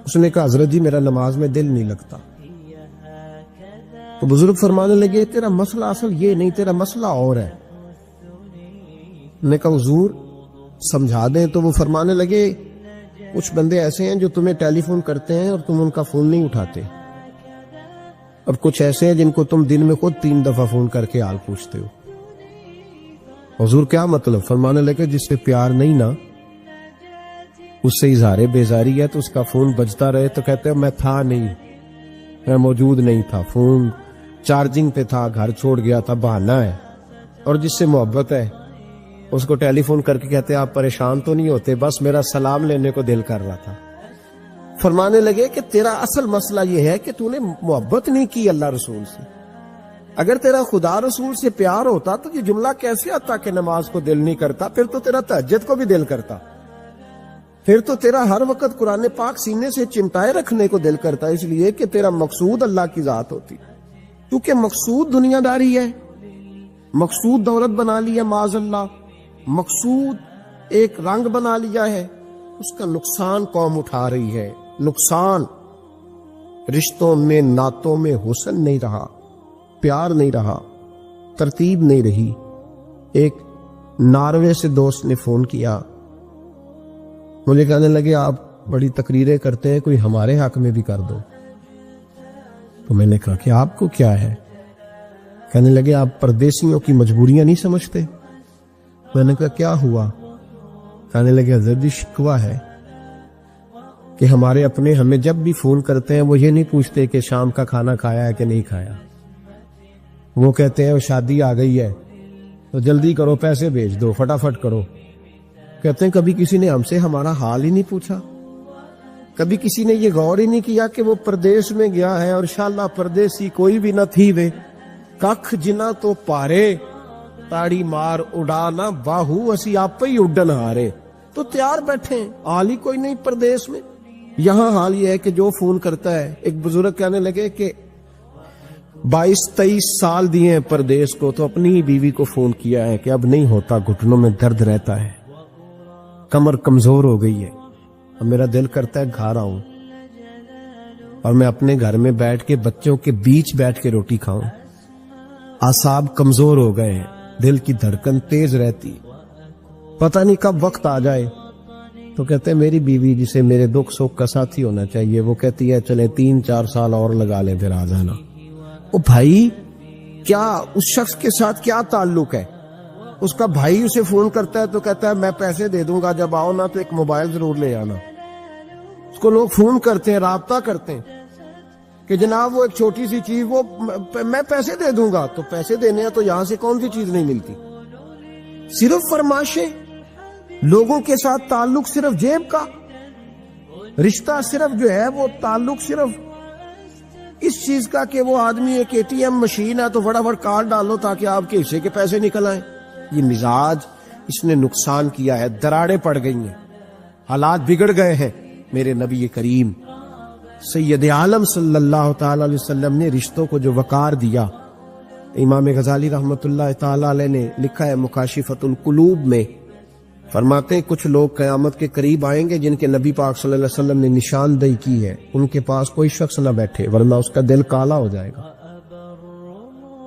اس نے کہا حضرت جی میرا نماز میں دل نہیں لگتا۔ تو بزرگ فرمانے لگے تیرا مسئلہ اصل یہ نہیں، تیرا مسئلہ اور ہے۔ نے کہا حضور سمجھا دیں۔ تو وہ فرمانے لگے کچھ بندے ایسے ہیں جو تمہیں ٹیلی فون کرتے ہیں اور تم ان کا فون نہیں اٹھاتے، اور کچھ ایسے ہیں جن کو تم دن میں خود 3 دفعہ فون کر کے حال پوچھتے ہو۔ حضور کیا مطلب؟ فرمانے لگے جس سے پیار نہیں نا، اس سے اظہار بیزاری ہے تو اس کا فون بجتا رہے تو کہتے ہیں میں تھا نہیں، میں موجود نہیں تھا، فون چارجنگ پہ تھا، گھر چھوڑ گیا تھا، بہانہ ہے۔ اور جس سے محبت ہے اس کو ٹیلی فون کر کے کہتے ہیں آپ پریشان تو نہیں ہوتے، بس میرا سلام لینے کو دل کر رہا تھا۔ فرمانے لگے کہ تیرا اصل مسئلہ یہ ہے کہ تو نے محبت نہیں کی اللہ رسول سے۔ اگر تیرا خدا رسول سے پیار ہوتا تو یہ جملہ کیسے آتا کہ نماز کو دل نہیں کرتا؟ پھر تو تیرا تہجد کو بھی دل کرتا، پھر تو تیرا ہر وقت قرآن پاک سینے سے چمٹائے رکھنے کو دل کرتا، اس لیے کہ تیرا مقصود اللہ کی ذات ہوتی۔ کیونکہ مقصود دنیا داری ہے، مقصود دولت بنا لیا معاذ اللہ، مقصود ایک رنگ بنا لیا ہے، اس کا نقصان قوم اٹھا رہی ہے۔ نقصان رشتوں میں، نعتوں میں حسن نہیں رہا، پیار نہیں رہا، ترتیب نہیں رہی۔ ایک ناروے سے دوست نے فون کیا، مجھے کہنے لگے آپ بڑی تقریریں کرتے ہیں، کوئی ہمارے حق میں بھی کر دو۔ تو میں نے کہا کہ آپ کو کیا ہے؟ کہنے لگے آپ پردیسیوں کی مجبوریاں نہیں سمجھتے۔ میں نے کہا کیا ہوا؟ کہنے لگے حضرت جی شکوہ ہے کہ ہمارے اپنے ہمیں جب بھی فون کرتے ہیں وہ یہ نہیں پوچھتے کہ شام کا کھانا کھایا ہے کہ نہیں کھایا، وہ کہتے ہیں وہ شادی آ گئی ہے تو جلدی کرو، پیسے بھیج دو، فٹافٹ کرو۔ کہتے ہیں کبھی کسی نے ہم سے ہمارا حال ہی نہیں پوچھا، کبھی کسی نے یہ غور ہی نہیں کیا کہ وہ پردیس میں گیا ہے، اور انشاءاللہ پردیسی کوئی بھی نہ تھی وے ککھ جنا تو پارے تاڑی مار اڑانا باہو اسی آپ ہی اڈن ہارے۔ تو تیار بیٹھے ہیں، حال ہی کوئی نہیں پردیس میں۔ یہاں حال یہ ہے کہ جو فون کرتا ہے، ایک بزرگ کہنے لگے کہ 22-23 سال دیے ہیں پردیس کو، تو اپنی ہی بیوی کو فون کیا ہے کہ اب نہیں ہوتا، گھٹنوں میں درد رہتا ہے، کمر کمزور ہو گئی ہے، اب میرا دل کرتا ہے گھر آؤں اور میں اپنے گھر میں بیٹھ کے بچوں کے بیچ بیٹھ کے روٹی کھاؤں۔ اعصاب کمزور ہو گئے ہیں، دل کی دھڑکن تیز رہتی، پتہ نہیں کب وقت آ جائے۔ تو کہتے ہیں میری بیوی جسے میرے دکھ سکھ کا ساتھی ہونا چاہیے، وہ کہتی ہے چلے 3-4 سال اور لگا لیں پھر آ جانا۔ او بھائی، کیا اس شخص کے ساتھ کیا تعلق ہے؟ اس کا بھائی اسے فون کرتا ہے تو کہتا ہے میں پیسے دے دوں گا، جب آؤ نا تو ایک موبائل ضرور لے آنا۔ اس کو لوگ فون کرتے ہیں، رابطہ کرتے ہیں کہ جناب وہ ایک چھوٹی سی چیز، وہ میں پیسے دے دوں گا، تو پیسے دینے ہیں تو یہاں سے کون سی چیز نہیں ملتی؟ صرف فرمائشیں، لوگوں کے ساتھ تعلق صرف جیب کا، رشتہ صرف جو ہے وہ تعلق صرف اس چیز کا کہ وہ آدمی ایک ATM مشین ہے تو فٹافٹ کارڈ ڈالو تاکہ آپ کے حصے کے پیسے نکل آئیں۔ یہ مزاج اس نے نقصان کیا ہے، دراڑیں پڑ گئی ہیں، حالات بگڑ گئے ہیں۔ میرے نبی کریم سید عالم صلی اللہ تعالی علیہ وسلم نے رشتوں کو جو وقار دیا، امام غزالی رحمت اللہ تعالی علیہ نے لکھا ہے مکاشفۃ القلوب میں، فرماتے ہیں کچھ لوگ قیامت کے قریب آئیں گے جن کے نبی پاک صلی اللہ علیہ وسلم نے نشاندہی کی ہے، ان کے پاس کوئی شخص نہ بیٹھے ورنہ اس کا دل کالا ہو جائے گا۔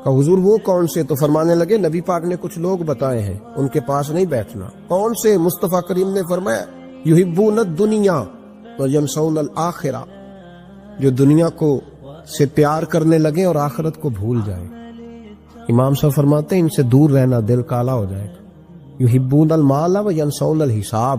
کہ حضور وہ کون سے؟ تو فرمانے لگے نبی پاک نے کچھ لوگ بتائے ہیں، ان کے پاس نہیں بیٹھنا۔ کون سے؟ مصطفیٰ کریم نے فرمایا یحبون الدنیا وینسون الآخرہ، جو دنیا کو سے پیار کرنے لگے اور آخرت کو بھول جائیں۔ امام صاحب فرماتے ہیں ان سے دور رہنا، دل کالا ہو جائے گا۔ یحبون المال وینسون الحساب،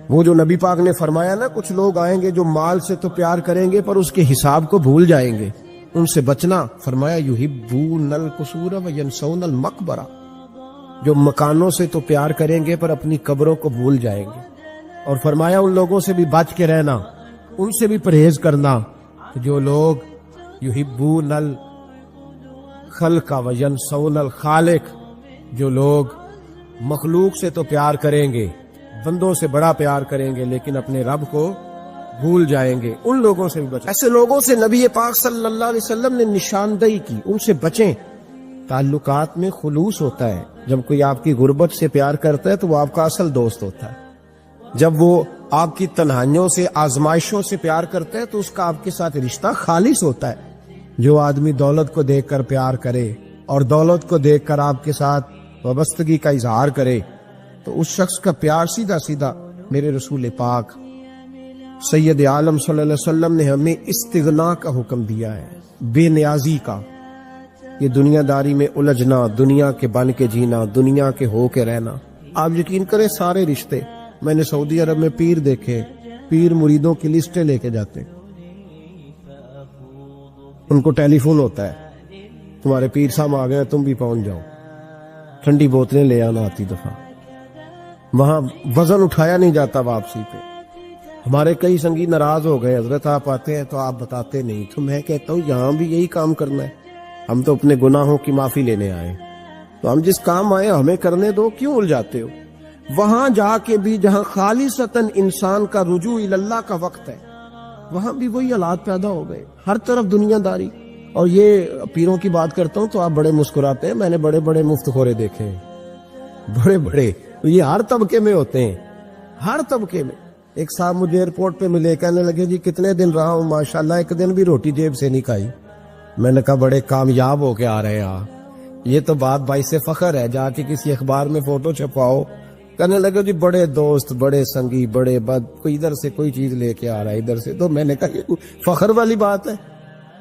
وہ جو نبی پاک نے فرمایا نا کچھ لوگ آئیں گے جو مال سے تو پیار کریں گے پر اس کے حساب کو بھول جائیں گے، ان سے بچنا۔ فرمایا یحبون القصور وینسون المقبرہ، جو مکانوں سے تو پیار کریں گے پر اپنی قبروں کو بھول جائیں گے۔ اور فرمایا ان لوگوں سے بھی بچ کے رہنا، ان سے بھی پرہیز کرنا جو لوگ یحبون الخلق وینسون الخالق، جو لوگ مخلوق سے تو پیار کریں گے، بندوں سے بڑا پیار کریں گے لیکن اپنے رب کو بھول جائیں گے، ان لوگوں سے بھی بچیں۔ ایسے لوگوں سے نبی پاک صلی اللہ علیہ وسلم نے نشاندہی کی، ان سے بچیں۔ تعلقات میں خلوص ہوتا ہے، جب کوئی آپ کی غربت سے پیار کرتا ہے تو وہ آپ کا اصل دوست ہوتا ہے، جب وہ آپ کی تنہائیوں سے آزمائشوں سے پیار کرتا ہے تو اس کا آپ کے ساتھ رشتہ خالص ہوتا ہے۔ جو آدمی دولت کو دیکھ کر پیار کرے اور دولت کو دیکھ کر آپ کے ساتھ وابستگی کا اظہار کرے تو اس شخص کا پیار سیدھا سیدھا میرے رسول پاک سید عالم صلی اللہ علیہ وسلم نے ہمیں استغنا کا حکم دیا ہے، بے نیازی کا۔ یہ دنیا داری میں الجھنا، دنیا کے بن کے جینا، دنیا کے ہو کے رہنا۔ آپ یقین کریں سارے رشتے، میں نے سعودی عرب میں پیر دیکھے، پیر مریدوں کی لسٹیں لے کے جاتے، ان کو ٹیلی فون ہوتا ہے تمہارے پیر صاحب آ گئے تم بھی پہنچ جاؤ، ٹھنڈی بوتلیں لے آنا آتی دفعہ۔ وہاں وزن اٹھایا نہیں جاتا واپسی پہ۔ ہمارے کئی سنگی ناراض ہو گئے، حضرت آپ آتے ہیں تو آپ بتاتے نہیں، تو میں کہتا ہوں یہاں بھی یہی کام کرنا ہے، ہم تو اپنے گناہوں کی معافی لینے آئے، تو ہم جس کام آئے ہمیں کرنے دو، کیوں الجھاتے ہو؟ وہاں جا کے بھی جہاں خالصتاً انسان کا رجوع اللہ کا وقت ہے، وہاں بھی وہی حالات پیدا ہو گئے، ہر طرف دنیا داری۔ اور یہ پیروں کی بات کرتا ہوں تو آپ بڑے مسکراتے ہیں، میں نے بڑے بڑے مفت خورے دیکھے ہیں، بڑے بڑے، یہ ہر طبقے میں ہوتے ہیں، ہر طبقے میں۔ ایک صاحب مجھے ایئرپورٹ پہ ملے، کہنے لگے جی کتنے دن رہا ہوں، ماشاءاللہ ایک دن بھی روٹی جیب سے نہیں کھائی۔ میں نے کہا بڑے کامیاب ہو کے آ رہے ہیں آپ، یہ تو بات باعث فخر ہے، جا کے کسی اخبار میں فوٹو چھپواؤ۔ کہنے لگے جی بڑے دوست، بڑے سنگی، بڑے بد، کوئی ادھر سے کوئی چیز لے کے آ رہا ہے ادھر سے، تو میں نے کہا یہ فخر والی بات ہے،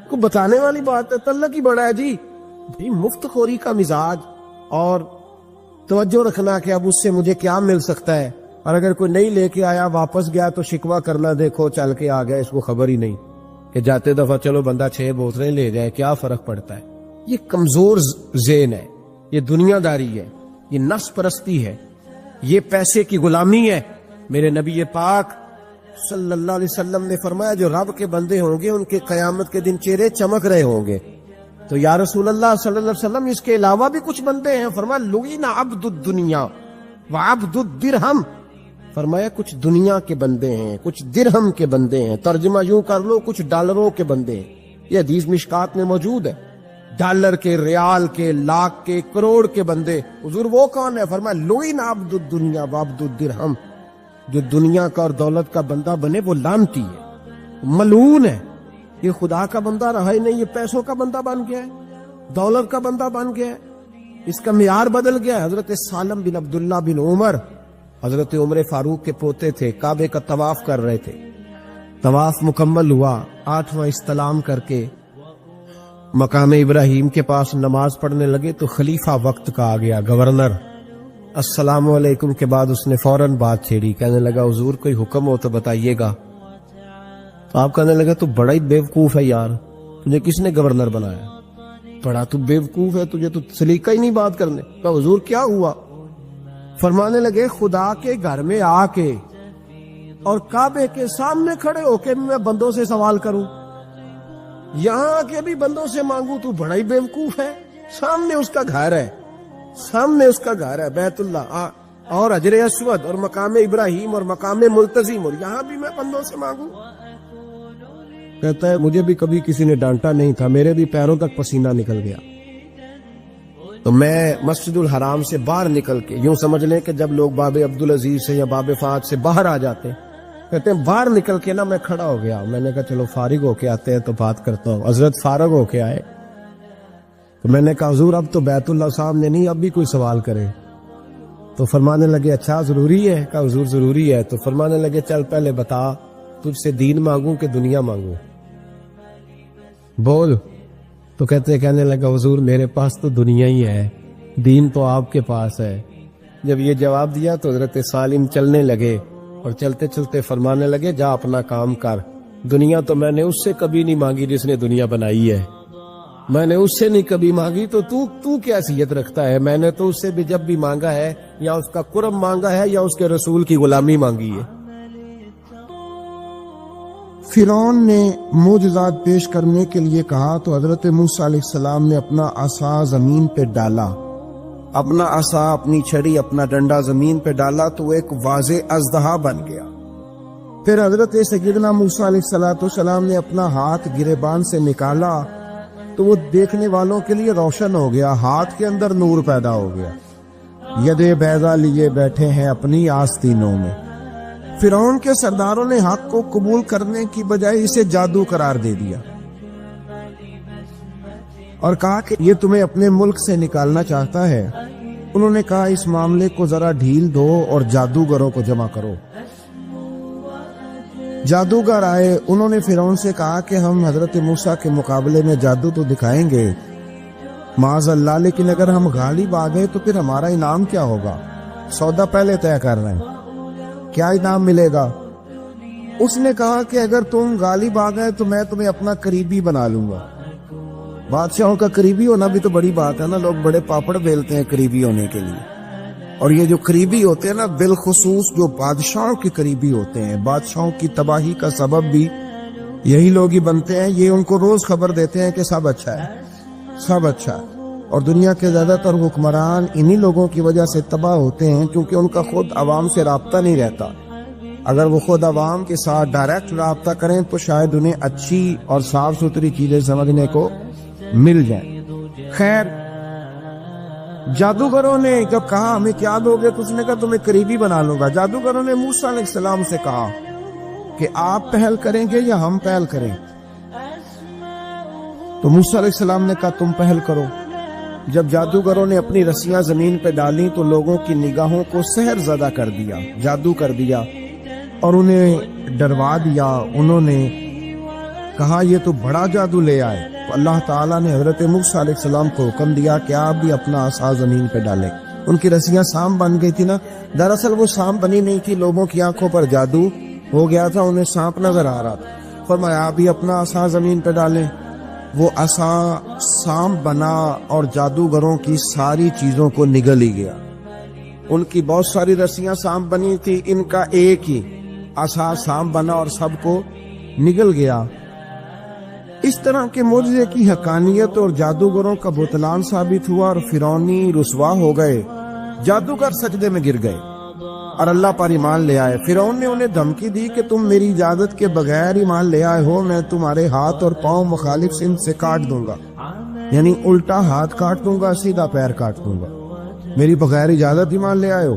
کو بتانے والی بات ہے، تلک ہی بڑا ہے جی۔ مفت خوری کا مزاج، اور توجہ رکھنا کہ اب اس سے مجھے کیا مل سکتا ہے، اور اگر کوئی نہیں لے کے آیا واپس گیا تو شکوہ کرنا، دیکھو چل کے آ گیا، اس کو خبر ہی نہیں کہ جاتے دفعہ چلو بندہ 6 بوتلیں لے جائے، کیا فرق پڑتا ہے۔ یہ کمزور ذہن ہے، یہ دنیا داری ہے، یہ نفس پرستی ہے، یہ پیسے کی غلامی ہے۔ میرے نبی پاک صلی اللہ علیہ وسلم نے فرمایا جو رب کے بندے ہوں گے ان کے قیامت کے دن چہرے چمک رہے ہوں گے۔ تو یا رسول اللہ صلی اللہ علیہ وسلم اس کے علاوہ بھی کچھ بندے ہیں؟ فرمایا لعن عبد الدنیا وعبد الدرہم، فرمایا کچھ دنیا کے بندے ہیں، کچھ درہم کے بندے ہیں، ترجمہ یوں کر لو کچھ ڈالروں کے بندے ہیں۔ یہ حدیث مشکات میں موجود ہے، ڈالر کے، ریال کے، لاکھ کے، کروڑ کے بندے۔ حضور وہ کون ہے؟ فرمایا لعن عبد الدنیا وعبد الدرہم، جو دنیا کا اور دولت کا بندہ بنے وہ لعنتی ہے، ملعون ہے۔ یہ خدا کا بندہ رہا ہی نہیں، یہ پیسوں کا بندہ بن گیا ہے، دولت کا بندہ بن گیا ہے، اس کا معیار بدل گیا ہے۔ حضرت سالم بن عبداللہ بن عمر، حضرت عمر فاروق کے پوتے تھے، کعبے کا طواف کر رہے تھے، طواف مکمل ہوا، 8واں استلام کر کے مقام ابراہیم کے پاس نماز پڑھنے لگے تو خلیفہ وقت کا آ گیا، گورنر، السلام علیکم کے بعد اس نے فوراً بات چھیڑی، کہنے لگا حضور کوئی حکم ہو تو بتائیے گا۔ تو آپ کہنے لگا تو بڑا ہی بیوقوف ہے یار، تجھے کس نے گورنر بنایا؟ بڑا تو بیوقوف ہے، تجھے تو سلیقہ ہی نہیں بات کرنے کا۔ حضور کیا ہوا؟ فرمانے لگے خدا کے گھر میں آ کے اور کعبے کے سامنے کھڑے ہو کے میں بندوں سے سوال کروں، یہاں آ کے بھی بندوں سے مانگوں، تو بڑا ہی بیوقوف ہے۔ سامنے اس کا گھر ہے، سامنے اس کا گھر ہے بیت اللہ اور حجر اسود اور مقام ابراہیم اور مقام ملتزم، اور یہاں بھی میں بندوں سے مانگوں؟ کہتا ہے مجھے بھی کبھی کسی نے ڈانٹا نہیں تھا، میرے بھی پیروں تک پسینہ نکل گیا، تو میں مسجد الحرام سے باہر نکل کے، یوں سمجھ لیں کہ جب لوگ باب عبدالعزیز سے یا باب فہد سے باہر آ جاتے ہیں، کہتے ہیں باہر نکل کے نا میں کھڑا ہو گیا، میں نے کہا چلو فارغ ہو کے آتے ہیں تو بات کرتا ہوں۔ حضرت فارغ ہو کے آئے تو میں نے کہا حضور اب تو بیت اللہ صاحب نے نہیں، اب بھی کوئی سوال کرے؟ تو فرمانے لگے اچھا ضروری ہے؟ کہا حضور ضروری ہے۔ تو فرمانے لگے چل پہلے بتا تجھ سے دین مانگوں کہ دنیا مانگوں، بول۔ تو کہنے لگا حضور میرے پاس تو دنیا ہی ہے، دین تو آپ کے پاس ہے۔ جب یہ جواب دیا تو حضرت سالم چلنے لگے اور چلتے چلتے فرمانے لگے جا اپنا کام کر، دنیا تو میں نے اس سے کبھی نہیں مانگی جس نے دنیا بنائی ہے، میں نے اس سے نہیں کبھی مانگی، تو تو کیا حیثیت رکھتا ہے؟ میں نے تو اس سے بھی جب بھی مانگا ہے یا اس کا قرب مانگا ہے یا اس کے رسول کی غلامی مانگی ہے۔ فرعون نے معجزات پیش کرنے کے لیے کہا تو حضرت موسیٰ علیہ السلام نے اپنا عصا زمین پہ ڈالا، اپنا عصا، اپنی چھڑی، اپنا ڈنڈا زمین پہ ڈالا تو وہ ایک واضح اژدہا بن گیا۔ پھر حضرت سیدنا موسیٰ علیہ السلام نے اپنا ہاتھ گریبان سے نکالا تو وہ دیکھنے والوں کے لیے روشن ہو گیا، ہاتھ کے اندر نور پیدا ہو گیا۔ یدے بیضا لیے بیٹھے ہیں اپنی آستینوں میں۔ فرعون کے سرداروں نے حق کو قبول کرنے کی بجائے اسے جادو قرار دے دیا اور کہا کہ یہ تمہیں اپنے ملک سے نکالنا چاہتا ہے۔ انہوں نے کہا اس معاملے کو ذرا ڈھیل دو اور جادوگروں کو جمع کرو۔ جادوگر آئے، انہوں نے فرعون سے کہا کہ ہم حضرت موسیٰ کے مقابلے میں جادو تو دکھائیں گے معاذ اللہ، لیکن اگر ہم غالب آ گئے تو پھر ہمارا انعام کیا ہوگا؟ سودا پہلے طے کر رہے ہیں، کیا انعام ملے گا؟ اس نے کہا کہ اگر تم غالب آ گئے تو میں تمہیں اپنا قریبی بنا لوں گا۔ بادشاہوں کا قریبی ہونا بھی تو بڑی بات ہے نا، لوگ بڑے پاپڑ بیلتے ہیں قریبی ہونے کے لیے، اور یہ جو قریبی ہوتے ہیں نا، بالخصوص جو بادشاہوں کے قریبی ہوتے ہیں، بادشاہوں کی تباہی کا سبب بھی یہی لوگ ہی بنتے ہیں۔ یہ ان کو روز خبر دیتے ہیں کہ سب اچھا ہے، سب اچھا ہے، اور دنیا کے زیادہ تر حکمران انہی لوگوں کی وجہ سے تباہ ہوتے ہیں، کیونکہ ان کا خود عوام سے رابطہ نہیں رہتا۔ اگر وہ خود عوام کے ساتھ ڈائریکٹ رابطہ کریں تو شاید انہیں اچھی اور صاف ستھری چیزیں سمجھنے کو مل جائیں۔ خیر، جادوگروں نے جب کہا ہمیں کیا دو گے تو اس نے کہا تمہیں قریبی بنا لوں گا۔ جادوگروں نے موسیٰ علیہ السلام سے کہا کہ آپ پہل کریں گے یا ہم پہل کریں؟ تو موسیٰ علیہ السلام نے کہا تم پہل کرو۔ جب جادوگروں نے اپنی رسیاں زمین پہ ڈالی تو لوگوں کی نگاہوں کو سحر زدہ کر دیا، جادو کر دیا اور انہیں ڈروا دیا۔ انہوں نے کہا یہ تو بڑا جادو لے آئے۔ تو اللہ تعالیٰ نے حضرت موسیٰ علیہ السلام کو حکم دیا کہ آپ بھی اپنا عصا زمین پہ ڈالیں۔ ان کی رسیاں سانپ بن گئی تھی نا، دراصل وہ سانپ بنی نہیں تھی، لوگوں کی آنکھوں پر جادو ہو گیا تھا، انہیں سانپ نظر آ رہا تھا۔ فرمایا آپ بھی اپنا عصا زمین پہ ڈالیں۔ وہ عصا سانپ بنا اور جادوگروں کی ساری چیزوں کو نگل ہی گیا۔ ان کی بہت ساری رسیاں سانپ بنی تھی، ان کا ایک ہی عصا سانپ بنا اور سب کو نگل گیا۔ اس طرح کے معجزے کی حقانیت اور جادوگروں کا بہتان ثابت ہوا اور فرعونی رسوا ہو گئے۔ جادوگر سجدے میں گر گئے اور اللہ پر ایمان لے آئے۔ فرعون نے انہیں دھمکی دی کہ تم میری اجازت کے بغیر ایمان لے آئے ہو، میں تمہارے ہاتھ اور پاؤں مخالف سمت سے کاٹ دوں گا، یعنی الٹا ہاتھ کاٹ دوں گا، سیدھا پیر کاٹ دوں گا، میری بغیر اجازت ایمان لے آئے ہو،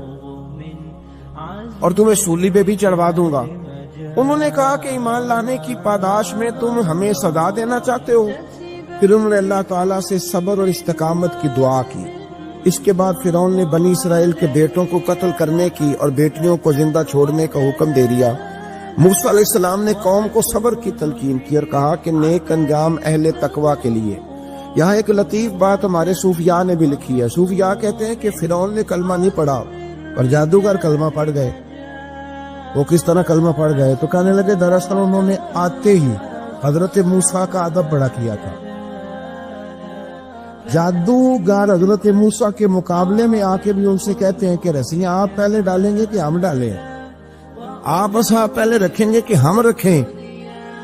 اور تمہیں سولی پہ بھی چڑھوا دوں گا۔ انہوں نے کہا کہ ایمان لانے کی پاداش میں تم ہمیں سزا دینا چاہتے ہو؟ پھر انہوں نے اللہ تعالیٰ سے صبر اور استقامت کی دعا کی۔ اس کے بعد فرعون نے بنی اسرائیل کے بیٹوں کو قتل کرنے کی اور بیٹیوں کو زندہ چھوڑنے کا حکم دے دیا۔ موسیٰ علیہ السلام نے قوم کو صبر کی تلقین کی اور کہا کہ نیک انجام اہل تقوی کے لیے۔ یہاں ایک لطیف بات ہمارے صوفیاء نے بھی لکھی ہے۔ صوفیاء کہتے ہیں کہ فرعون نے کلمہ نہیں پڑھا اور جادوگر کلمہ پڑھ گئے۔ وہ کس طرح کلمہ پڑھ گئے؟ تو کہنے لگے دراصل انہوں نے آتے ہی حضرت موسیٰ کا ادب بڑا کیا تھا۔ جادوگر حضرت موسیٰ کے مقابلے میں آ کے بھی ان سے کہتے ہیں کہ رسیاں آپ پہلے ڈالیں گے کہ ہم ڈالیں، آپ اصحا پہلے رکھیں گے کہ ہم رکھیں؟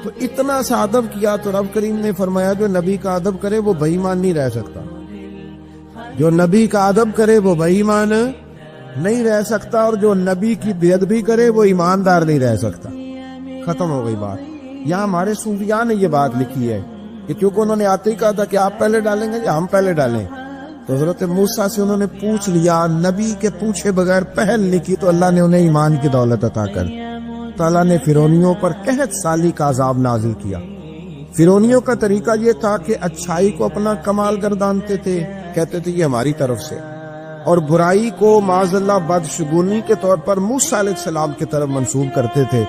تو اتنا سا ادب کیا تو رب کریم نے فرمایا جو نبی کا ادب کرے وہ بے ایمان نہیں رہ سکتا، جو نبی کا ادب کرے وہ بے ایمان نہیں رہ سکتا، اور جو نبی کی بے ادبی کرے وہ ایماندار نہیں رہ سکتا۔ ختم ہو گئی بات۔ یہاں ہمارے صوفیاء نے یہ بات لکھی ہے کہ کیونکہ انہوں نے آتے ہی کہا تھا کہ آپ پہلے ڈالیں گے یا ہم پہلے ڈالیں، تو حضرت موسیٰ سے انہوں نے پوچھ لیا، نبی کے پوچھے بغیر پہل نہیں کی تو اللہ نے انہیں ایمان کی دولت عطا کر۔ تعالیٰ نے فرعونیوں پر 61 سالی کا عذاب نازل کیا۔ فرعونیوں کا طریقہ یہ تھا کہ اچھائی کو اپنا کمال گردانتے تھے، کہتے تھے یہ ہماری طرف سے، اور برائی کو معاذ اللہ بدشگونی کے طور پر موسیٰ علیہ السلام کی طرف منسوب کرتے تھے،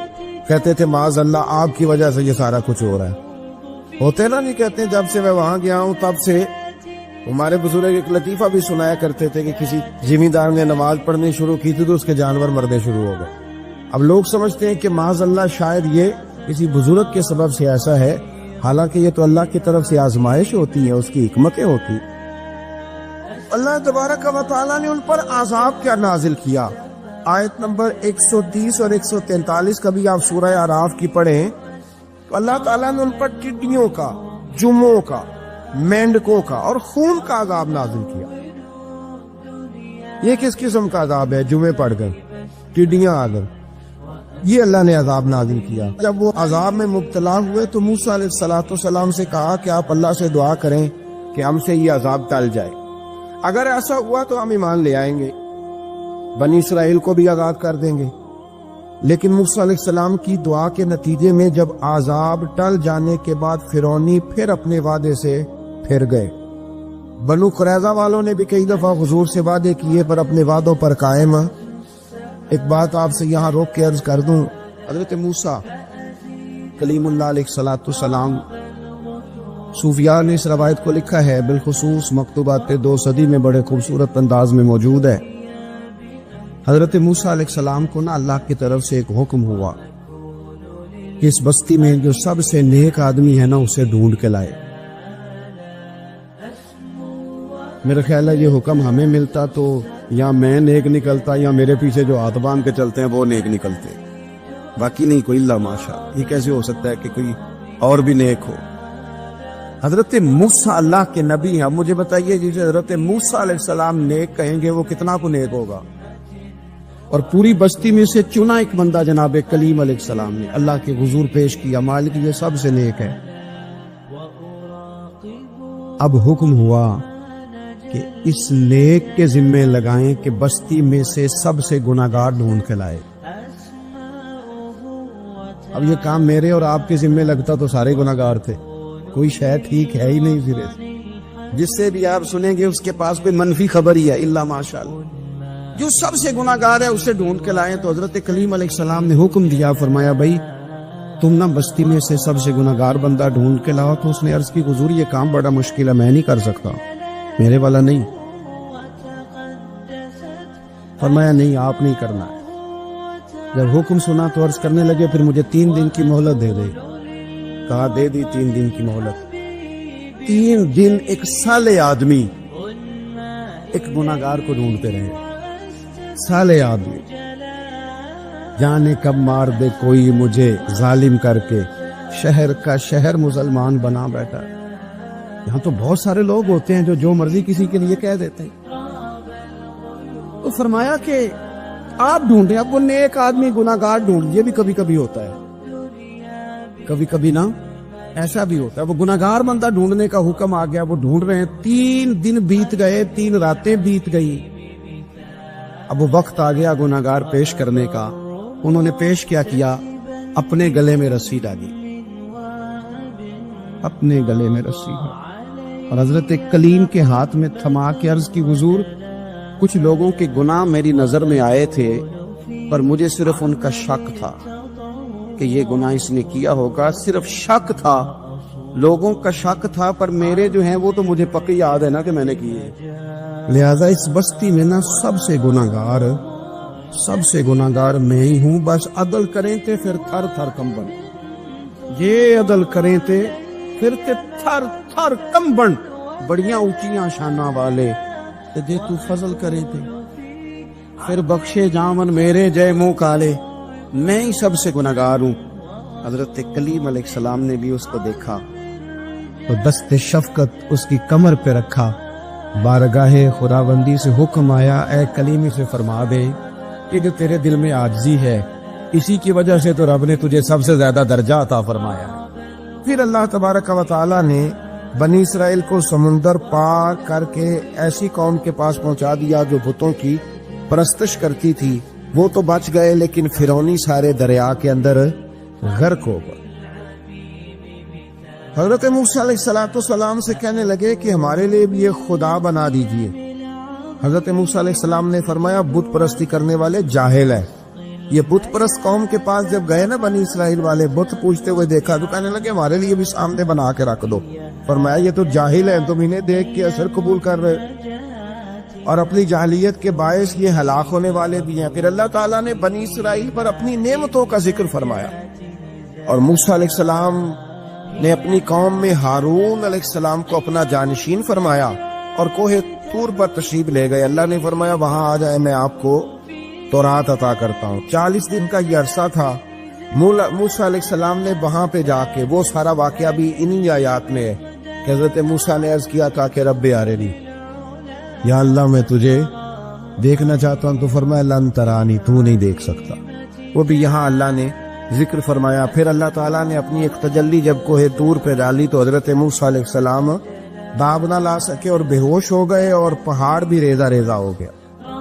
کہتے تھے معاذ اللہ آپ کی وجہ سے یہ سارا کچھ ہو رہا ہے۔ ہوتے نا نہیں کہتے جب سے میں وہاں گیا ہوں تب سے ہمارے بزرگ ایک لطیفہ بھی سنایا کرتے تھے کہ کسی زمیندار نے نماز پڑھنی شروع کی تھی تو اس کے جانور مرنے شروع ہو گئے، اب لوگ سمجھتے ہیں کہ معاذ اللہ شاید یہ کسی بزرگ کے سبب سے ایسا ہے، حالانکہ یہ تو اللہ کی طرف سے آزمائش ہوتی ہے، اس کی حکمتیں ہوتی۔ اللہ تبارک و تعالیٰ نے ان پر عذاب کیا نازل کیا؟ آیت نمبر 130 اور 143 کا بھی آپ سورہ اعراف کی پڑھیں تو اللہ تعالیٰ نے ان پر ٹڈیوں کا، جموں کا، مینڈکوں کا اور خون کا عذاب نازل کیا۔ یہ کس قسم کا عذاب ہے؟ جمعے پڑھ کر، ٹڈیاں آ کر، یہ اللہ نے عذاب نازل کیا۔ جب وہ عذاب میں مبتلا ہوئے تو موسیٰ علیہ السلام سے کہا کہ آپ اللہ سے دعا کریں کہ ہم سے یہ عذاب ٹل جائے، اگر ایسا ہوا تو ہم ایمان لے آئیں گے، بنی اسرائیل کو بھی آزاد کر دیں گے۔ لیکن موسیٰ علیہ السلام کی دعا کے نتیجے میں جب عذاب ٹل جانے کے بعد فرعونی پھر اپنے وعدے سے پھر گئے۔ بنو قریظہ والوں نے بھی کئی دفعہ حضور سے وعدے کیے پر اپنے وعدوں پر قائم۔ ایک بات آپ سے یہاں روک کے عرض کر دوں، حضرت موسیٰ کلیم اللہ علیہ السلام، صوفیاء نے اس روایت کو لکھا ہے، بالخصوص مکتوبات 2 صدی میں بڑے خوبصورت انداز میں موجود ہے۔ حضرت موسیٰ علیہ السلام کو اللہ کی طرف سے ایک حکم ہوا کہ اس بستی میں جو سب سے نیک آدمی ہے اسے ڈھونڈ کے لائے۔ میرا خیال ہے یہ حکم ہمیں ملتا تو یا میں نیک نکلتا یا میرے پیچھے جو ہاتھ باندھ کے چلتے ہیں وہ نیک نکلتے، باقی نہیں کوئی اللہ ماشاء۔ یہ کیسے ہو سکتا ہے کہ کوئی اور بھی نیک ہو؟ حضرت موسیٰ اللہ کے نبی ہیں۔ اب مجھے بتائیے جسے حضرت موسیٰ علیہ السلام نیک کہیں گے وہ کتنا کو نیک ہوگا؟ اور پوری بستی میں سے چنا ایک بندہ جناب کلیم علیہ السلام نے اللہ کے حضور پیش کیا، مالک یہ سب سے نیک ہے۔ اب حکم ہوا کہ اس نیک کے ذمے لگائیں کہ بستی میں سے سب سے گناہگار ڈھونڈ کے لائے۔ اب یہ کام میرے اور آپ کے ذمے لگتا تو سارے گناہگار تھے، کوئی شے ٹھیک ہے ہی نہیں سرے سے۔ جس سے بھی آپ سنیں گے اس کے پاس کوئی منفی خبر ہی ہے، الا ماشاءاللہ۔ جو سب سے گناہگار ہے اسے ڈھونڈ کے لائیں۔ تو حضرت کلیم علیہ السلام نے حکم دیا، فرمایا بھائی تم نہ بستی میں سے سب سے گناہگار بندہ ڈھونڈ کے لاؤ۔ تو اس نے عرض کی حضور یہ کام بڑا مشکل ہے، میں نہیں کر سکتا، میرے والا نہیں۔ فرمایا نہیں آپ نہیں کرنا ہے۔ جب حکم سنا تو عرض کرنے لگے پھر مجھے 3 دن کی مہلت دے دے۔ کہا دے دی 3 دن کی مہلت۔ 3 دن ایک سالے آدمی ایک گناہگار کو ڈھونڈتے رہے، سالے آدمی، جانے کب مار دے کوئی مجھے ظالم کر کے، شہر کا شہر مسلمان بنا بیٹھا۔ یہاں تو بہت سارے لوگ ہوتے ہیں جو مرضی کسی کے لیے کہہ دیتے ہیں۔ تو فرمایا کہ آپ ڈھونڈیں، اب وہ نیک آدمی گناہگار ڈھونڈ، یہ بھی کبھی کبھی ہوتا ہے، کبھی کبھی نا ایسا بھی ہوتا ہے۔ وہ گناہگار بندہ ڈھونڈنے کا حکم آ گیا، وہ ڈھونڈ رہے ہیں۔ 3 دن بیت گئے، 3 راتیں بیت گئی۔ اب وہ وقت آ گیا گناہگار پیش کرنے کا۔ انہوں نے پیش کیا اپنے گلے میں رسی ڈالی، اپنے گلے میں رسی ڈالی، اور حضرت کلیم کے ہاتھ میں تھما کے عرض کی حضور کچھ لوگوں کے گناہ میری نظر میں آئے تھے پر مجھے صرف ان کا شک تھا کہ یہ گناہ اس نے کیا ہوگا، صرف شک تھا، لوگوں کا شک تھا، پر میرے جو ہیں وہ تو مجھے پکی یاد ہے نا کہ میں نے کیے۔ لہذا اس بستی میں نا سب سے گناہگار میں ہی ہوں، بس عدل کریں تے پھر تھر تھر کمبن، یہ عدل کریں تے پھر تے تھر تھر کمبن، بڑیاں اونچیاں شاناں والے تے جے تو فضل کرے تے پھر بخشے جامن میرے جے منہ کالے، میں ہی سب سے گناہگار ہوں۔ حضرت کلیم علیہ السلام نے بھی اس کو دیکھا تو دست شفقت اس کی کمر پہ رکھا، بارگاہ خداوندی سے حکم آیا اے کلیمی سے فرما دے کہ جو تیرے دل میں عاجزی ہے اسی کی وجہ سے تو رب نے تجھے سب سے زیادہ درجہ عطا فرمایا۔ پھر اللہ تبارک و تعالی نے بنی اسرائیل کو سمندر پار کر کے ایسی قوم کے پاس پہنچا دیا جو بتوں کی پرستش کرتی تھی، وہ تو بچ گئے لیکن فرعونی سارے دریا کے اندر غرق ہو گئے۔ حضرت موسیٰ علیہ السلام سے کہنے لگے کہ ہمارے لیے بھی یہ خدا بنا دیجئے۔ حضرت موسیٰ علیہ السلام نے فرمایا بت پرستی کرنے والے جاہل ہے۔ یہ بت پرست قوم کے پاس جب گئے نا بنی اسرائیل والے، بت پوچھتے ہوئے دیکھا تو کہنے لگے ہمارے لیے بھی سامنے بنا کے رکھ دو۔ فرمایا یہ تو جاہل ہے، تم انہیں دیکھ کے اثر قبول کر رہے۔ اور اپنی جاہلیت کے باعث یہ ہلاک ہونے والے بھی ہیں۔ پھر اللہ تعالیٰ نے بنی اسرائیل پر اپنی نعمتوں کا ذکر فرمایا، اور موسیٰ علیہ السلام نے اپنی قوم میں ہارون علیہ السلام کو اپنا جانشین فرمایا اور کوہ طور پر تشریف لے گئے۔ اللہ نے فرمایا وہاں آ جائے، میں آپ کو تورات عطا کرتا ہوں۔ 40 دن کا یہ عرصہ تھا۔ موسیٰ علیہ السلام نے وہاں پہ جا کے، وہ سارا واقعہ بھی انہی آیات میں ہے کہ حضرت موسیٰ نے عرض کیا تھا کہ رب ارنی، یا اللہ میں تجھے دیکھنا چاہتا ہوں، تو فرمایا لن ترانی، تو نہیں دیکھ سکتا۔ وہ بھی یہاں اللہ نے ذکر فرمایا۔ پھر اللہ تعالیٰ نے اپنی ایک تجلی جب کوہ طور پہ ڈالی تو حضرت موسیٰ علیہ السلام داب نہ لا سکے اور بے ہوش ہو گئے، اور پہاڑ بھی ریزہ ریزہ ہو گیا۔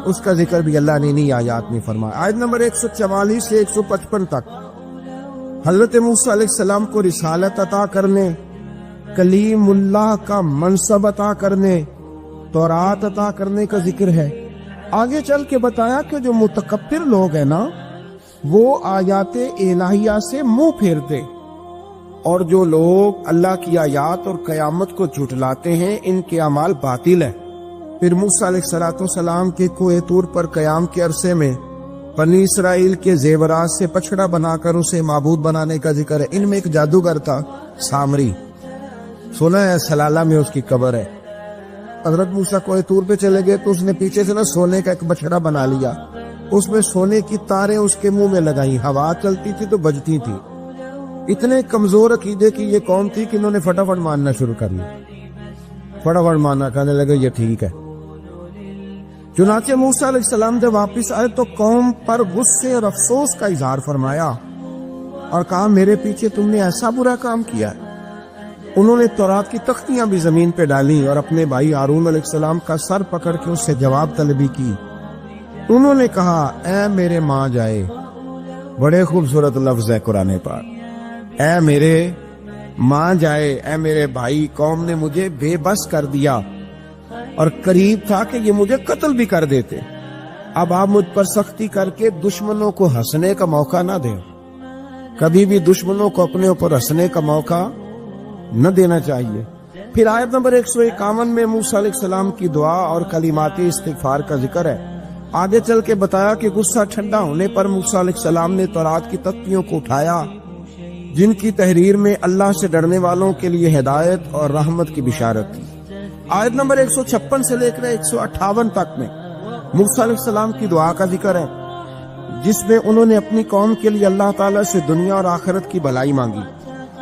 اس کا ذکر بھی اللہ نے انہی آیات میں فرمایا۔ آیت نمبر 144 سے 155 تک حضرت موسیٰ علیہ السلام کو رسالت عطا کرنے، کلیم اللہ کا منصب عطا کرنے، تورات عطا کرنے کا ذکر ہے۔ آگے چل کے بتایا کہ جو متکبر لوگ ہیں نا، وہ آیات الہیہ سے منہ پھیرتے، اور جو لوگ اللہ کی آیات اور قیامت کو جھٹلاتے ہیں، ان کے اعمال باطل ہیں۔ پھر موسیٰ علیہ السلام کے کوہ طور پر قیام کے عرصے میں بنی اسرائیل کے زیورات سے پچھڑا بنا کر اسے معبود بنانے کا ذکر ہے۔ ان میں ایک جادوگر تھا سامری، سنا ہے سلالہ میں اس کی قبر ہے۔ حضرت موسیٰ کوہ طور پہ چلے گئے تو اس نے پیچھے سے نا سونے کا ایک بچڑا بنا لیا، اس میں سونے کی تاریں اس کے منہ میں لگائیں، ہوا چلتی تھی تو بجتی تھی۔ اتنے کمزور عقیدے کی یہ قوم تھی کہ انہوں نے فٹافٹ ماننا شروع کر لیا، فٹافٹ ماننا، کہنے لگے یہ ٹھیک ہے۔ چنانچہ موسیٰ علیہ السلام جب واپس آئے تو قوم پر غصے اور افسوس کا اظہار فرمایا اور کہا میرے پیچھے تم نے ایسا برا کام کیا ہے۔ انہوں نے تورات کی تختیاں بھی زمین پہ ڈالیں اور اپنے بھائی ہارون علیہ السلام کا سر پکڑ کے اس سے جواب طلبی کی۔ انہوں نے کہا اے میرے ماں جائے، بڑے خوبصورت لفظ ہے قرآن پاک، اے میرے ماں جائے، اے میرے بھائی، قوم نے مجھے بے بس کر دیا اور قریب تھا کہ یہ مجھے قتل بھی کر دیتے۔ اب آپ مجھ پر سختی کر کے دشمنوں کو ہنسنے کا موقع نہ دیں، کبھی بھی دشمنوں کو اپنے اوپر ہنسنے کا موقع نہ دینا چاہیے۔ پھر آیت نمبر 151 میں موسیٰ علیہ السلام کی دعا اور کلمات استغفار کا ذکر ہے۔ آگے چل کے بتایا کہ غصہ ٹھنڈا ہونے پر موسیٰ علیہ السلام نے تورات کی تختیوں کو اٹھایا، جن کی تحریر میں اللہ سے ڈرنے والوں کے لیے ہدایت اور رحمت کی بشارت تھی۔ آیت نمبر 156 سے لے کر 158 تک میں موسیٰ علیہ السلام کی دعا کا ذکر ہے، جس میں انہوں نے اپنی قوم کے لیے اللہ تعالیٰ سے دنیا اور آخرت کی بھلائی مانگی۔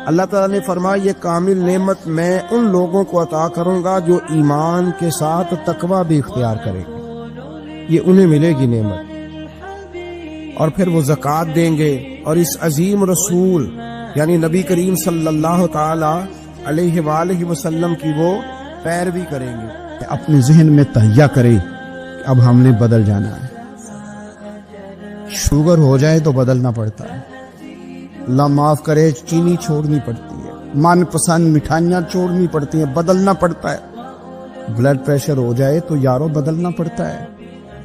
اللہ تعالیٰ نے فرمایا یہ کامل نعمت میں ان لوگوں کو عطا کروں گا جو ایمان کے ساتھ تقوی بھی اختیار کریں گے، یہ انہیں ملے گی نعمت، اور پھر وہ زکوٰۃ دیں گے اور اس عظیم رسول یعنی نبی کریم صلی اللہ تعالی علیہ وآلہ وسلم کی وہ پیروی کریں گے۔ اپنے ذہن میں تہیہ کرے اب ہم نے بدل جانا ہے۔ شوگر ہو جائے تو بدلنا پڑتا ہے، اللہ معاف کرے چینی چھوڑنی پڑتی ہے، من پسند مٹھائیاں چھوڑنی پڑتی ہیں، بدلنا پڑتا ہے۔ بلڈ پریشر ہو جائے تو یارو بدلنا پڑتا ہے۔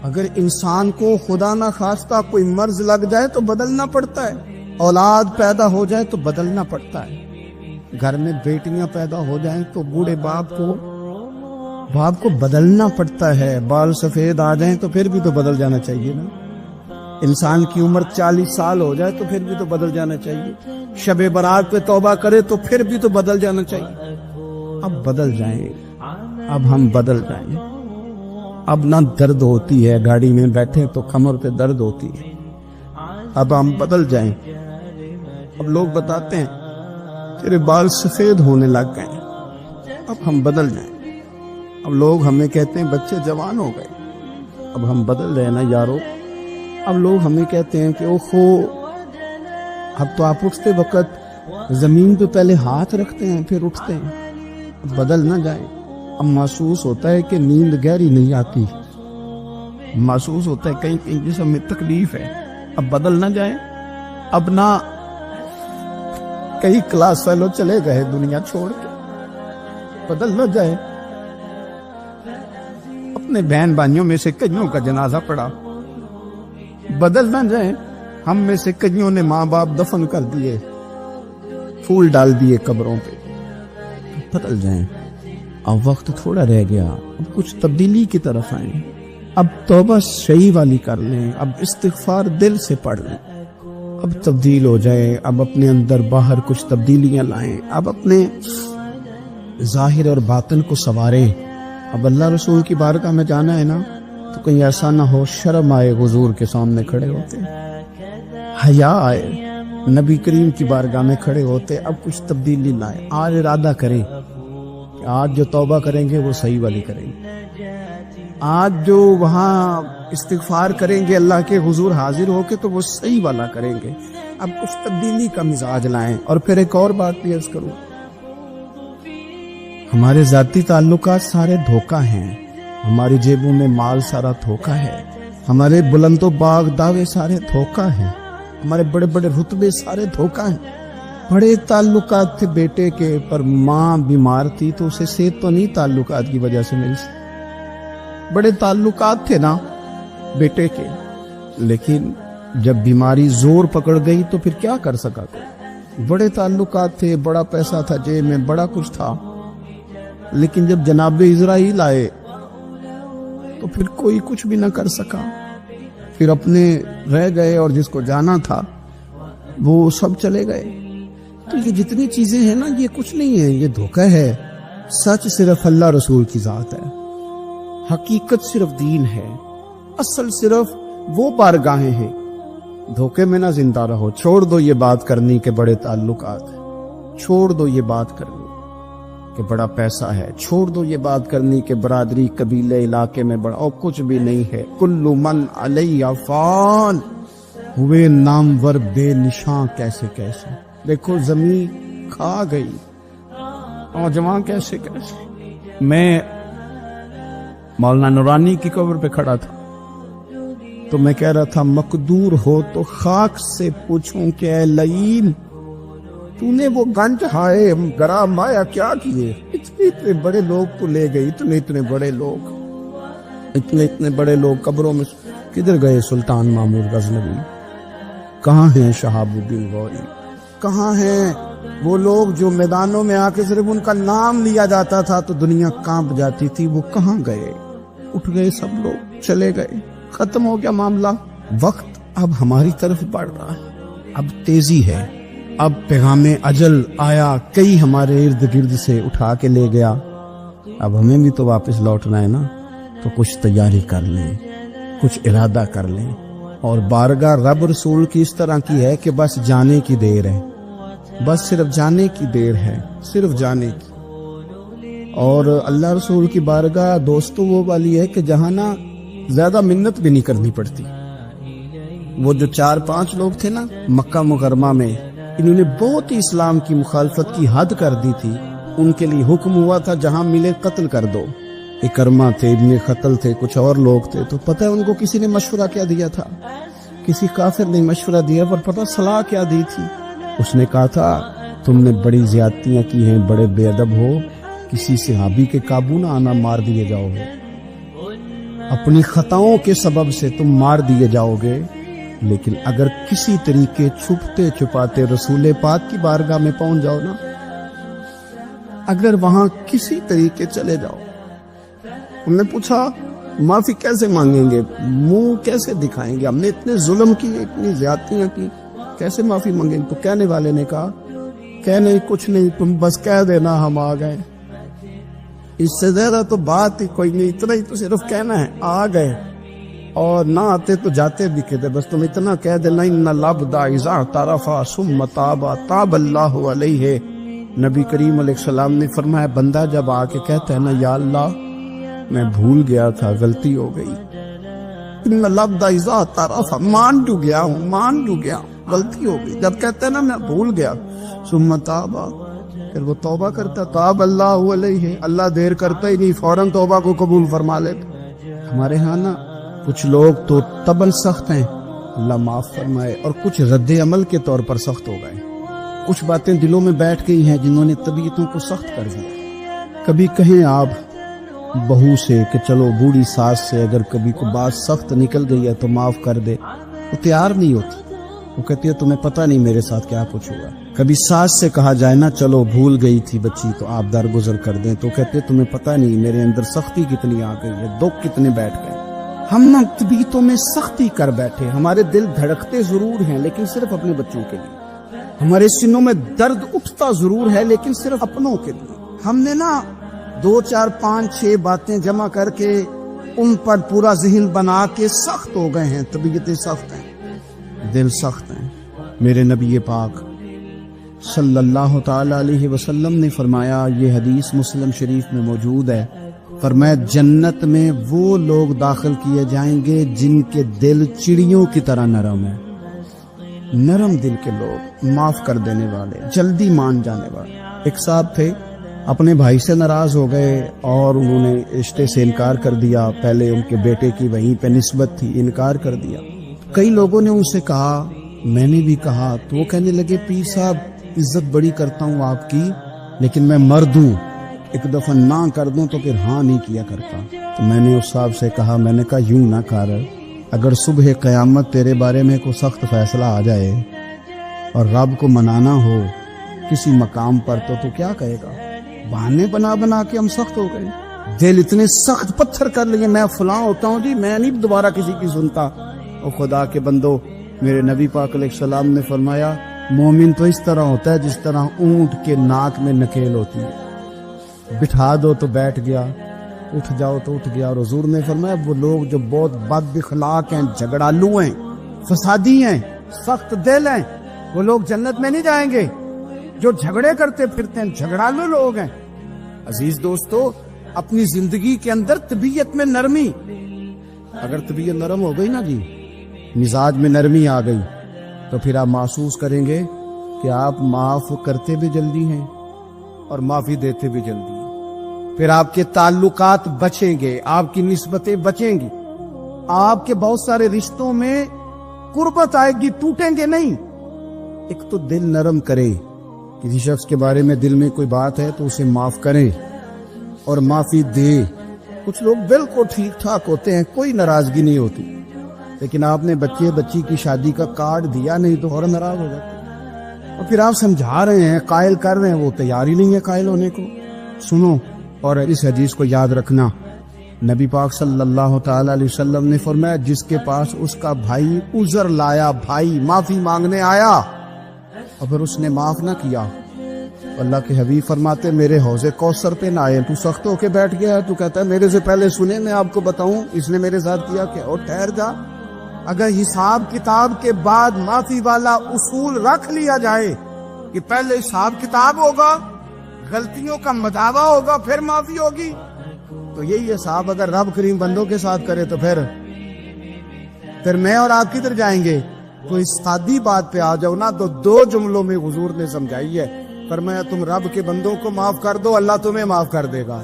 اگر انسان کو خدا نہ خواستہ کوئی مرض لگ جائے تو بدلنا پڑتا ہے۔ اولاد پیدا ہو جائے تو بدلنا پڑتا ہے۔ گھر میں بیٹیاں پیدا ہو جائیں تو بوڑھے باپ کو بدلنا پڑتا ہے۔ بال سفید آ جائیں تو پھر بھی تو بدل جانا چاہیے نا۔ انسان کی عمر 40 سال ہو جائے تو پھر بھی تو بدل جانا چاہیے۔ شب برات پہ توبہ کرے تو پھر بھی تو بدل جانا چاہیے۔ اب بدل جائیں، اب ہم بدل جائیں۔ اب نہ درد ہوتی ہے، گاڑی میں بیٹھے تو کمر پہ درد ہوتی ہے، اب ہم بدل جائیں۔ اب لوگ بتاتے ہیں تیرے بال سفید ہونے لگ گئے، اب ہم بدل جائیں۔ اب لوگ ہمیں کہتے ہیں بچے جوان ہو گئے، اب ہم بدل رہے نا یارو۔ اب لوگ ہمیں کہتے ہیں کہ اوہو اب تو آپ اٹھتے وقت زمین پہ پہلے ہاتھ رکھتے ہیں پھر اٹھتے ہیں، اب بدل نہ جائیں۔ اب محسوس ہوتا ہے کہ نیند گہری نہیں آتی، محسوس ہوتا ہے کہیں کہیں جسم میں تکلیف ہے، اب بدل نہ جائیں۔ اب نہ کئی کلاس فیلو چلے گئے دنیا چھوڑ کے، بدل نہ جائیں۔ اپنے بہن بھائیوں میں سے کئیوں کا جنازہ پڑا، بدل نہ جائیں۔ ہم میں سے کئیوں نے ماں باپ دفن کر دیے، پھول ڈال دیے قبروں پہ، بدل جائیں۔ اب وقت تھوڑا رہ گیا، اب کچھ تبدیلی کی طرف آئیں، اب توبہ صحیح والی کر لیں، اب استغفار دل سے پڑھ لیں، اب تبدیل ہو جائیں، اب اپنے اندر باہر کچھ تبدیلیاں لائیں، اب اپنے ظاہر اور باطن کو سنواریں۔ اب اللہ رسول کی بارگاہ میں جانا ہے نا تو کہیں ایسا نہ ہو شرم آئے حضور کے سامنے کھڑے ہوتے، حیا آئے نبی کریم کی بارگاہ میں کھڑے ہوتے، اب کچھ تبدیلی لائیں۔ آج ارادہ کریں کہ آج جو توبہ کریں گے وہ صحیح والی کریں گے، آج جو وہاں استغفار کریں گے اللہ کے حضور حاضر ہو کے تو وہ صحیح والا کریں گے، اب کچھ تبدیلی کا مزاج لائیں۔ اور پھر ایک اور بات بھی عرض کروں، ہمارے ذاتی تعلقات سارے دھوکہ ہیں، ہماری جیبوں میں مال سارا دھوکہ ہے، ہمارے بلند و باغ دعوے سارے دھوکہ ہیں، ہمارے بڑے بڑے رتبے سارے دھوکہ ہیں۔ بڑے تعلقات تھے بیٹے کے، پر ماں بیمار تھی تو اسے صحت تو نہیں تعلقات کی وجہ سے ملی، بڑے تعلقات تھے نا بیٹے کے، لیکن جب بیماری زور پکڑ گئی تو پھر کیا کر سکا کوئی؟ بڑے تعلقات تھے، بڑا پیسہ تھا جیب میں، بڑا کچھ تھا، لیکن جب جناب اسرائیل آئے تو پھر کوئی کچھ بھی نہ کر سکا، پھر اپنے رہ گئے اور جس کو جانا تھا وہ سب چلے گئے۔ تو یہ جتنی چیزیں ہیں نا یہ کچھ نہیں ہے، یہ دھوکہ ہے۔ سچ صرف اللہ رسول کی ذات ہے، حقیقت صرف دین ہے، اصل صرف وہ بارگاہیں ہیں۔ دھوکے میں نہ زندہ رہو، چھوڑ دو یہ بات کرنی کہ بڑے تعلقات ہیں، چھوڑ دو یہ بات کرنی کہ بڑا پیسہ ہے، چھوڑ دو یہ بات کرنی کہ برادری قبیلے علاقے میں بڑا، اور کچھ بھی نہیں ہے۔ کل من علیہ فان، ہوئے نامور بے نشاں کیسے کیسے، دیکھو زمین کھا گئی اور جوان کیسے کیسے۔ میں مولانا نورانی کی قبر پہ کھڑا تھا تو میں کہہ رہا تھا مقدور ہو تو خاک سے پوچھوں کہ اے لئیم تو نے وہ گنج ہائے گرا مایا کیا کیے؟ اتنے بڑے لوگ تو لے گئے، اتنے بڑے لوگ، اتنے بڑے لوگ قبروں میں کدھر گئے؟ سلطان محمود غزنوی کہاں ہیں؟ شہاب الدین غوری کہاں ہیں؟ وہ لوگ جو میدانوں میں آ کے صرف ان کا نام لیا جاتا تھا تو دنیا کانپ جاتی تھی، وہ کہاں گئے؟ اٹھ گئے سب لوگ، چلے گئے، ختم ہو گیا معاملہ۔ وقت اب ہماری طرف بڑھ رہا ہے، اب تیزی ہے، اب پیغام اجل آیا، کئی ہمارے ارد گرد سے اٹھا کے لے گیا، اب ہمیں بھی تو واپس لوٹنا ہے نا، تو کچھ تیاری کر لیں، کچھ ارادہ کر لیں۔ اور بارگاہ رب رسول کی اس طرح کی ہے کہ بس جانے کی دیر ہے، بس صرف جانے کی دیر ہے، صرف جانے کی۔ اور اللہ رسول کی بارگاہ دوستوں وہ والی ہے کہ جہاں نا زیادہ منت بھی نہیں کرنی پڑتی۔ وہ جو 4-5 لوگ تھے نا مکہ مکرمہ میں، انہوں نے بہت ہی اسلام کی مخالفت کی حد کر دی تھی، ان کے لیے حکم ہوا تھا جہاں ملے قتل کر دو۔ اکرمہ تھے، ابن قتل تھے، کچھ اور لوگ تھے، تو پتہ ہے ان کو کسی نے مشورہ کیا دیا تھا؟ کسی کافر نے مشورہ دیا، پر پتہ صلاح کیا دی تھی؟ اس نے کہا تھا تم نے بڑی زیادتیاں کی ہیں، بڑے بے ادب ہو، کسی صحابی کے قابو نہ آنا، مار دیے جاؤ گے، اپنی خطاؤں کے سبب سے تم مار دیے جاؤ گے، لیکن اگر کسی طریقے چھپتے چھپاتے رسول پاک کی بارگاہ میں پہنچ جاؤ نا، اگر وہاں کسی طریقے چلے جاؤ۔ ہم نے پوچھا معافی کیسے مانگیں گے، منہ کیسے دکھائیں گے، ہم نے اتنے ظلم کیے، اتنی زیادتیاں کی، کیسے معافی مانگیں گے؟ تو کہنے والے نے کہا کہ نہیں کچھ نہیں، تم بس کہہ دینا ہم آ گئے، اس سے زیادہ تو بات ہی کوئی نہیں، اتنا ہی تو صرف کہنا ہے آ گئے، اور نہ آتے تو جاتے بھی کہتے، بس تم اتنا کہہ دینا ان العبد اذا اعترف ثم تاب تاب اللہ علیہ۔ نبی کریم علیہ السلام نے فرمایا بندہ جب آ کے کہتا ہے نا یا اللہ میں بھول گیا تھا، غلطی ہو گئی، ان العبد اذا اعترف، مان ڈو گیا ہوں، غلطی ہو گئی، جب کہتا ہے نا میں بھول گیا، ثم تاب، پھر وہ توبہ کرتا، تاب اللہ علیہ، اللہ دیر کرتا ہی نہیں، فوراً توبہ کو قبول فرما لیتا۔ ہمارے ہاں نا کچھ لوگ تو طبعاً سخت ہیں، اللہ معاف فرمائے، اور کچھ رد عمل کے طور پر سخت ہو گئے، کچھ باتیں دلوں میں بیٹھ گئی ہیں جنہوں نے طبیعتوں کو سخت کر دیا۔ کبھی کہیں آپ بہو سے کہ چلو بوڑھی ساس سے اگر کبھی کوئی بات سخت نکل گئی ہے تو معاف کر دے، وہ تیار نہیں ہوتی، وہ کہتی ہے تمہیں پتہ نہیں میرے ساتھ کیا کچھ ہوا۔ کبھی ساس سے کہا جائے نا چلو بھول گئی تھی بچی تو آپ درگزر کر دیں تو کہتے تمہیں پتہ نہیں میرے اندر سختی کتنی آ گئی ہے، دکھ کتنے بیٹھ گئے۔ ہم نا طبیعتوں میں سختی کر بیٹھے، ہمارے دل دھڑکتے ضرور ہیں لیکن صرف اپنے بچوں کے لیے، ہمارے سینوں میں درد اٹھتا ضرور ہے لیکن صرف اپنوں کے لیے۔ ہم نے نا 2 4 5 6 باتیں جمع کر کے ان پر پورا ذہن بنا کے سخت ہو گئے ہیں، طبیعتیں سخت ہیں، دل سخت ہیں۔ میرے نبی پاک صلی اللہ تعالی علیہ وسلم نے فرمایا، یہ حدیث مسلم شریف میں موجود ہے، فرمایا جنت میں وہ لوگ داخل کیے جائیں گے جن کے دل چڑیوں کی طرح نرم ہیں، نرم دل کے لوگ، معاف کر دینے والے، جلدی مان جانے والے۔ ایک صاحب تھے اپنے بھائی سے ناراض ہو گئے اور انہوں نے رشتے سے انکار کر دیا، پہلے ان کے بیٹے کی وہیں پہ نسبت تھی، انکار کر دیا۔ کئی لوگوں نے ان سے کہا، میں نے بھی کہا، تو وہ کہنے لگے پیر صاحب عزت بڑی کرتا ہوں آپ کی لیکن میں مرد ہوں، ایک دفعہ نہ کر دوں تو پھر ہاں نہیں کیا کرتا۔ تو میں نے اس صاحب سے کہا، میں نے کہا یوں نہ کر، اگر صبح قیامت تیرے بارے میں کوئی سخت فیصلہ آ جائے اور رب کو منانا ہو کسی مقام پر تو کیا کہے گا؟ بہانے بنا بنا کے ہم سخت ہو گئے، دل اتنے سخت پتھر کر لیے، میں فلاں ہوتا ہوں جی، میں نہیں دوبارہ کسی کی سنتا۔ اور خدا کے بندو، میرے نبی پاک علیہ السلام نے فرمایا مومن تو اس طرح ہوتا ہے جس طرح اونٹ کے ناک میں نکیل ہوتی ہے، بٹھا دو تو بیٹھ گیا، اٹھ جاؤ تو اٹھ گیا۔ اور حضور نے فرمایا وہ لوگ جو بہت بد اخلاق ہیں، جھگڑالو ہیں، فسادی ہیں، سخت دل ہیں، وہ لوگ جنت میں نہیں جائیں گے۔ جو جھگڑے کرتے پھرتے ہیں جھگڑالو لوگ ہیں۔ عزیز دوستو، اپنی زندگی کے اندر طبیعت میں نرمی، اگر طبیعت نرم ہو گئی نا جی، مزاج میں نرمی آ گئی تو پھر آپ محسوس کریں گے کہ آپ معاف کرتے بھی جلدی ہیں اور معافی دیتے بھی جلدی ہیں۔ پھر آپ کے تعلقات بچیں گے، آپ کی نسبتیں بچیں گی، آپ کے بہت سارے رشتوں میں قربت آئے گی، ٹوٹیں گے نہیں۔ ایک تو دل نرم کرے، کسی شخص کے بارے میں دل میں کوئی بات ہے تو اسے معاف کریں اور معافی دے۔ کچھ لوگ بالکل ٹھیک ٹھاک ہوتے ہیں، کوئی ناراضگی نہیں ہوتی، لیکن آپ نے بچی کی شادی کا کارڈ دیا نہیں تو اور ناراض ہو جاتے، اور پھر آپ سمجھا رہے ہیں، قائل کر رہے ہیں، وہ تیار ہی نہیں ہے قائل ہونے کو۔ سنو اور اس حدیث کو یاد رکھنا، نبی پاک صلی اللہ تعالی علیہ وسلم نے فرمایا جس کے پاس اس کا بھائی عذر لایا، بھائی معافی مانگنے آیا اور پھر اس نے معاف نہ کیا، اللہ کے حبیب فرماتے میرے حوض کوثر پہ نہ آئے۔ تو سخت ہو کے بیٹھ گیا، تو کہتا ہے میرے سے پہلے سنے، میں آپ کو بتاؤں اس نے میرے ساتھ کیا کیا۔ اور ٹھہر جا، اگر حساب کتاب کے بعد معافی والا اصول رکھ لیا جائے کہ پہلے حساب کتاب ہوگا، غلطیوں کا مداوع ہوگا، پھر معافی ہوگی، تو یہی حساب اگر رب کریم بندوں کے ساتھ کرے تو پھر میں اور آپ کدھر جائیں گے؟ تو اس سادی بات پہ آ جاؤ نا، تو 2 جملوں میں حضور نے سمجھائی ہے، فرمایا تم رب کے بندوں کو معاف کر دو، اللہ تمہیں معاف کر دے گا۔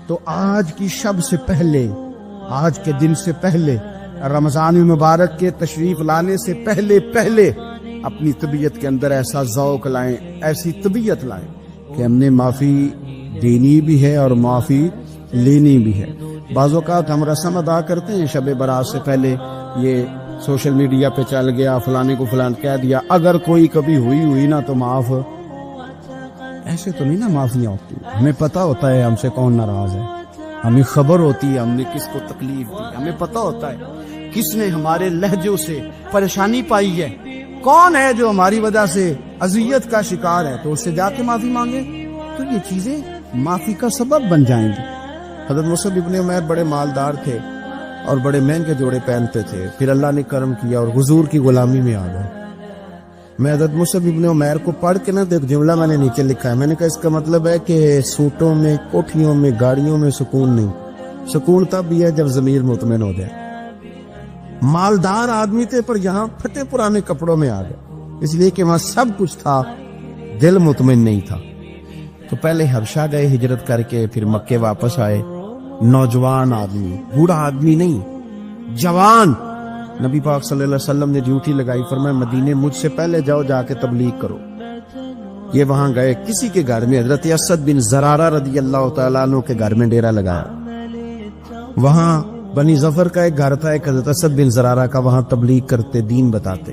تو آج کی شب سے پہلے، آج کے دن سے پہلے، رمضان مبارک کے تشریف لانے سے پہلے اپنی طبیعت کے اندر ایسا ذوق لائیں، ایسی طبیعت لائیں کہ ہم نے معافی دینی بھی ہے اور معافی لینی بھی ہے۔ بعض اوقات ہم رسم ادا کرتے ہیں شب برات سے پہلے، یہ سوشل میڈیا پہ چل گیا، فلانے کو فلان کہہ دیا، اگر کوئی کبھی ہوئی نا تو معاف، ایسے تو نہیں نا معافیاں ہوتی۔ ہمیں پتہ ہوتا ہے ہم سے کون ناراض ہے، ہمیں خبر ہوتی ہے ہم نے کس کو تکلیف دی، ہمیں پتہ ہوتا ہے کس نے ہمارے لہجوں سے پریشانی پائی ہے، کون ہے جو ہماری وجہ سے اذیت کا شکار ہے، تو اس سے جا کے معافی مانگے، تو یہ چیزیں معافی کا سبب بن جائیں گی۔ حضرت مصعب ابن عمیر بڑے مالدار تھے اور بڑے مہنگے جوڑے پہنتے تھے، پھر اللہ نے کرم کیا اور حضور کی غلامی میں آ گئے۔ میں حضرت مصعب ابن عمیر کو پڑھ کے نا ایک جملہ میں نے نیچے لکھا ہے، میں نے کہا اس کا مطلب ہے کہ سوٹوں میں، کوٹھیوں میں، گاڑیوں میں سکون نہیں، سکون تب بھی ہے جب ضمیر مطمئن ہو جائے۔ مالدار آدمی تھے پر یہاں پھٹے پرانے کپڑوں میں آ گئے، اس لیے کہ وہاں سب کچھ تھا، دل مطمئن نہیں تھا۔ تو پہلے حبشہ گئے ہجرت کر کے، پھر مکے واپس آئے، نوجوان آدمی، بوڑھا آدمی نہیں، جوان۔ نبی پاک صلی اللہ علیہ وسلم نے ڈیوٹی لگائی، فرمایا مدینے مجھ سے پہلے جاؤ، جا کے تبلیغ کرو۔ یہ وہاں گئے، کسی کے گھر میں، حضرت اسد بن زرارہ رضی اللہ تعالیٰ عنہ کے گھر میں ڈیرا لگایا۔ وہاں بنی ظفر کا ایک گھر تھا، ایک حضرت اسد بن زرارہ کا، وہاں تبلیغ کرتے، دین بتاتے۔